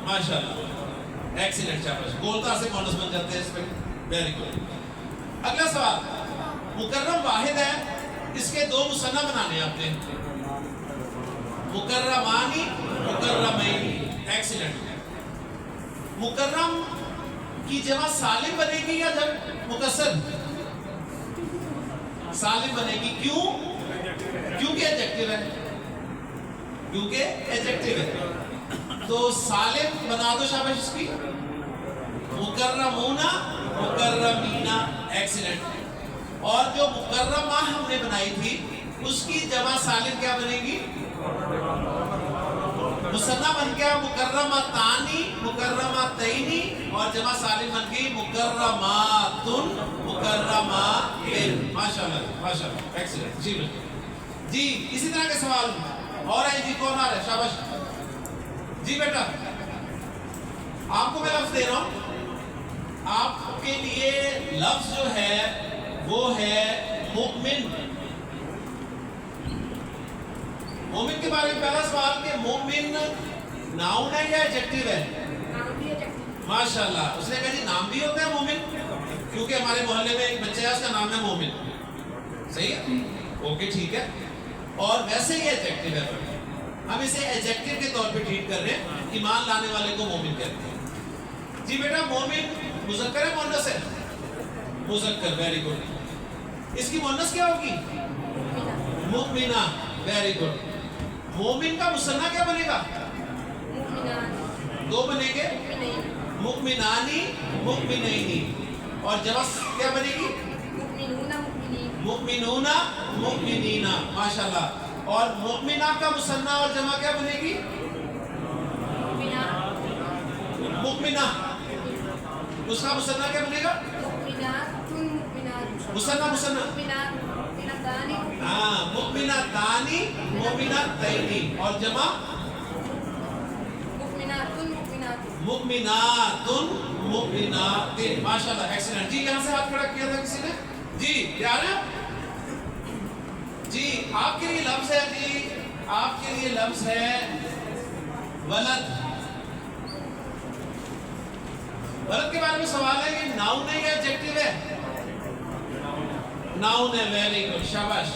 ماشاءاللہ, ایکسیلنٹ, شاباش. گولتا سے مؤنث بن جاتے ہیں اس پہ. Very good. اگلا سوال, مکرم واحد ہے, اس کے دو مثنیٰ بنانے ہیں آپ نے. مکرمانی, مکرمینی. ایکسیلنٹ. مکرم کی جمع سالم بنے گی یا جب مکسر؟ سالم بنے گی. کیوں؟ کیونکہ ایڈجیکٹو ہے. کیونکہ ایڈجیکٹو ہے تو سالم بنا دو شاباش اس کی. مکرمونا, مکرمینا. ایکسیلنٹ. اور جو مکرمہ ہم نے بنائی تھی اس کی جمع سالم کیا بنے گی؟ مثنیٰ بن گیا مکرمتانی, مکرمتینی, اور جمع سالم بن گئی مکرماتن, مکرماتن. ماشاءاللہ, ماشاءاللہ, ایکسیلنٹ. جی بالکل جی. اسی طرح کے سوال اور ہے جی. کون آ رہا ہے؟ شاباش جی بیٹا. آپ کو میں لفظ دے رہا ہوں، آپ کے لیے لفظ جو ہے وہ ہے مؤمن. مومن کے بارے میں پہلا سوال کہ مومن ناؤن ہے یا ایڈجیکٹو ہے؟ ماشاءاللہ. اس نے کہا جی نام بھی ہوتا ہے مومن، کیونکہ ہمارے محلے میں ایک بچہ ہے اس کا نام ہے مومن. صحیح ہے، اوکے ٹھیک ہے. اور ویسے ہی ایڈجیکٹو ہے، ہم اسے ایڈجیکٹو کے طور پہ ٹریٹ کر رہے ہیں. ایمان لانے والے کو مومن کہتے ہیں. جی بیٹا مومن مذکر ہے مؤنث ہے؟ مذکر، ویری گڈ. اس کی مؤنث کیا ہوگی؟ مؤمنہ، ویری گڈ. مومن کا مثنیٰ کیا بنے گا؟ دو بنے گے، مؤمنانی مؤمنینی. اور جمع کیا بنے گی؟ مؤمنون مؤمنینا. ماشاءاللہ. اور مؤمنہ کا مثنیٰ اور جمع کیا بنے گی؟ مؤمنہ. اس کا مثنیٰ کیا بنے گا؟ مثنیٰ. ہاں، مؤمنتانی مؤمنتینی. اور جمع مؤمنات مؤمنات. ماشاءاللہ، ایکسلنٹ. جی یہاں سے ہاتھ کھڑا کیا تھا کسی نے؟ جی تیار ہے؟ جی آپ کے لیے لفظ ہے، جی آپ کے لیے لفظ ہے ولد. ولد کے بارے میں سوال ہے، یہ ناؤن ہے یا ایڈجیکٹو ہے؟ ناؤن ہے، ویری گڈ، شاباش.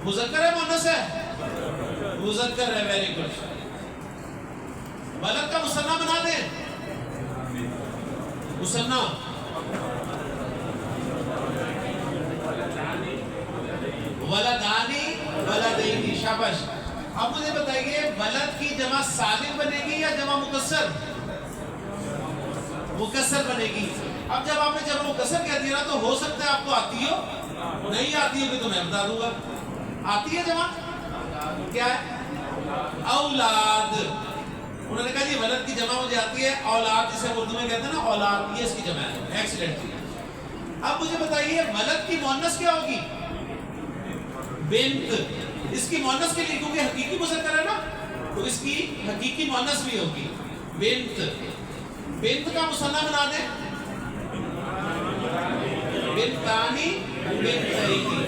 مذکر ہے مؤنث ہے؟ مذکر ہے، ویری گڈ. ولد کا مثنیٰ بنا دیں. مثنیٰ ولدانی ولدینی. شاباش. اب مجھے بتائیے ولد کی جمع سالم بنے گی یا جمع مکسر؟ مکسر بنے گی. اب جب آپ نے جمع مکسر کہہ دیا تو ہو سکتا ہے آپ کو آتی ہو، نہیں آتی ہوگی تو میں بتا دوں گا. آتی ہے جمع کیا ہے؟ اولاد. انہوں نے کہا جی ولد کی جمع مجھے آتی ہے اولاد، جسے اردو میں کہتے ہیں نا اولاد، یہ اس کی جمع ہے. ایکسیلنٹ. اب مجھے بتائیے ولد کی مؤنث کیا ہوگی؟ بنت. اس کی مؤنث کے لیے کیونکہ حقیقی مذکر ہے نا تو اس کی حقیقی مؤنث بھی ہوگی بنت. بنت کا مثنیٰ بنا دیں. بنتانی بنتینی.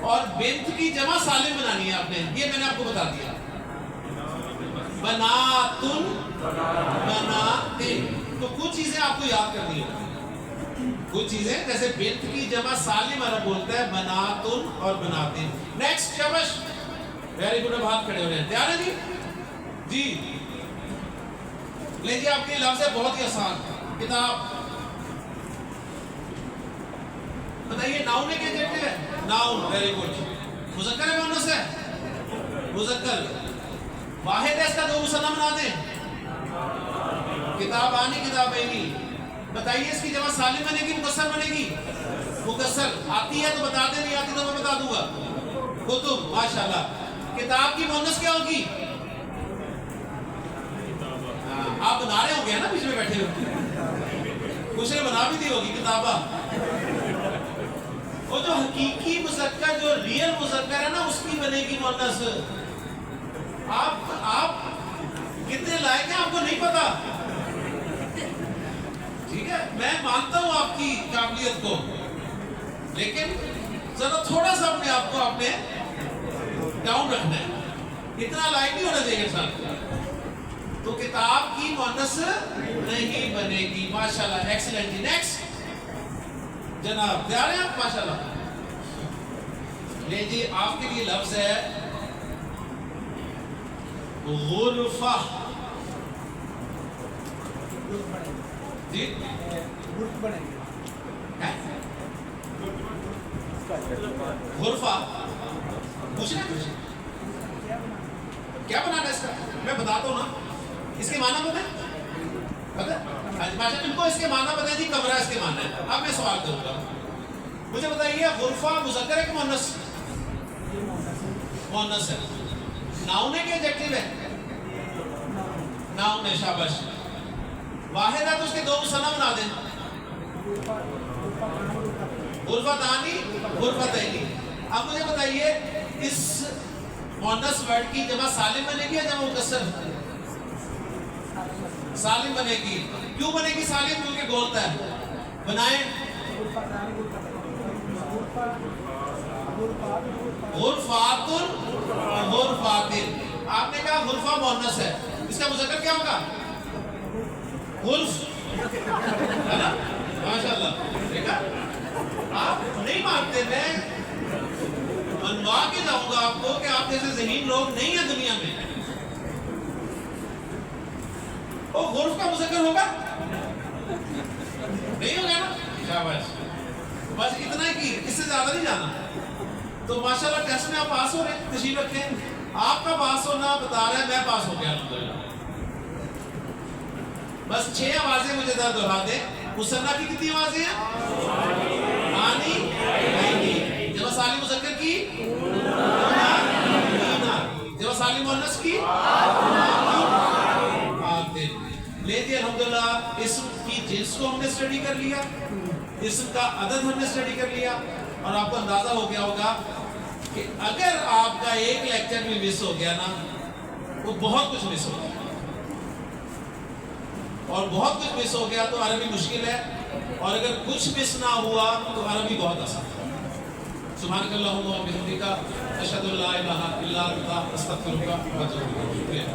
اور بنت کی جمع سالم بنانی ہے آپ نے، یہ میں نے آپ کو بتا دیا. بناتن بناتن. تو کچھ چیزیں آپ کو یاد کرنی ہے، کچھ چیزیں جیسے بنت کی جمع سالم عرب بولتا ہے بناتن اور بناتن. نیکسٹ. شاباش، ویری گڈ. اب ہاتھ کھڑے ہو رہے ہیں، تیار ہے جی؟ جی لیجیے آپ کے لفظ ہے بہت ہی آسان. کتاب. بتائیے ناؤن ہے کہ ایڈجیکٹو ہے؟ Noun, very good. مذکر ہے مؤنث ہے؟ مذکر. واحد ہے، اس کا دو مثنیٰ بنا دیں. کتابانی کتابینی. بتائیے اس کی جمع سالم بنے گی مکسر بنے گی؟ مکسر. آتی ہے تو بتا دیں، نہیں آتی تو میں بتا دوں گا. کتب. ماشاءاللہ. کتاب کی مؤنث کیا ہوگی؟ آپ بنا رہے ہوں گے نا بیچ میں بیٹھے ہوئے، کچھ نے بنا بھی دی ہوگی کتابہ. وہ جو حقیقی مذکر، جو ریئل مذکر ہے نا، اس کی بنے گی مؤنث. آپ کتنے لائق ہیں آپ کو نہیں پتا. ٹھیک ہے، میں مانتا ہوں آپ کی قابلیت کو، لیکن ذرا تھوڑا سا اپنے آپ کو آپ نے ڈاؤن رکھنا ہے. اتنا لائق نہیں ہونا چاہیے انسان. تو کتاب کی مؤنث نہیں بنے گی. ماشاءاللہ، ایکسیلنٹ. جی نیکسٹ جناب، تیار ہیں آپ؟ ماشاءاللہ. لیجیے آپ کے لیے لفظ ہے غرفہ. جی غرفہ پوچھنا کیا بنانا ہے اس کا؟ میں بتاتا ہوں نا. اس کے معنی پتہ ہے؟ ان کو اس کے معنی پتہ ہے جی. کمرہ اس کے معنی ہے. اب میں سوال کروں گا، مجھے بتائیے غرفہ مذکر ہے کہ مؤنث؟ مؤنث ہے. ناؤن ہے کہ ایڈجیکٹو ہے؟ ناؤن ہے. شاباش. واحد ہے تو اس کے دو مثنیٰ بنا دیں. غرفتانی غرفتینی. اب مجھے بتائیے اس مؤنث ورڈ کی جمع سالم بنے گی یا جمع مکسر؟ سالم بنے گی. کیوں بنے گی سالم؟ کیونکہ بولتا ہے. بنائیں. غرفات غرفات. آپ نے کہا غرفہ مؤنث ہے، اس کا مذکر کیا ہوگا؟ غرف، ہے نا؟ ماشاءاللہ. دیکھا آپ نہیں مانتے. میں منوا کے جاؤں گا آپ کو کہ آپ جیسے ذہین لوگ نہیں ہیں دنیا میں. وہ غرف کا مذکر ہوگا؟ نہیں ہوگا نا. شاباش. بس اتنا ہی کی، اس سے زیادہ نہیں جانا. تو ماشاءاللہ ٹیسٹ میں آپ پاس ہو رہے ہیں. تشریف رکھیں. آپ کا پاس ہونا بتا رہا ہے میں پاس ہو گیا الحمدللہ. بس 6 آوازیں مجھے ذرا دہرا دیں. مثنیٰ کی کتنی آوازیں ہیں؟ آنی آئینی. جمع سالم مذکر کی جمع سالم مؤنث کی آتے. لیجیے الحمدللہ اسم کی جنس کو ہم نے اسٹڈی کر لیا، اسم کا عدد ہم نے اسٹڈی کر لیا، اور آپ کو اندازہ ہو گیا ہوگا کہ اگر آپ کا ایک لیکچر بھی مس ہو گیا نا وہ بہت کچھ مس ہو گیا، اور بہت کچھ مس ہو گیا تو عربی مشکل ہے، اور اگر کچھ مس نہ ہوا تو عربی بہت آسان ہے. سبحانک اللہم و بحمدک اشہد ان لا الہ الا انت استغفرک و اتوب الیک.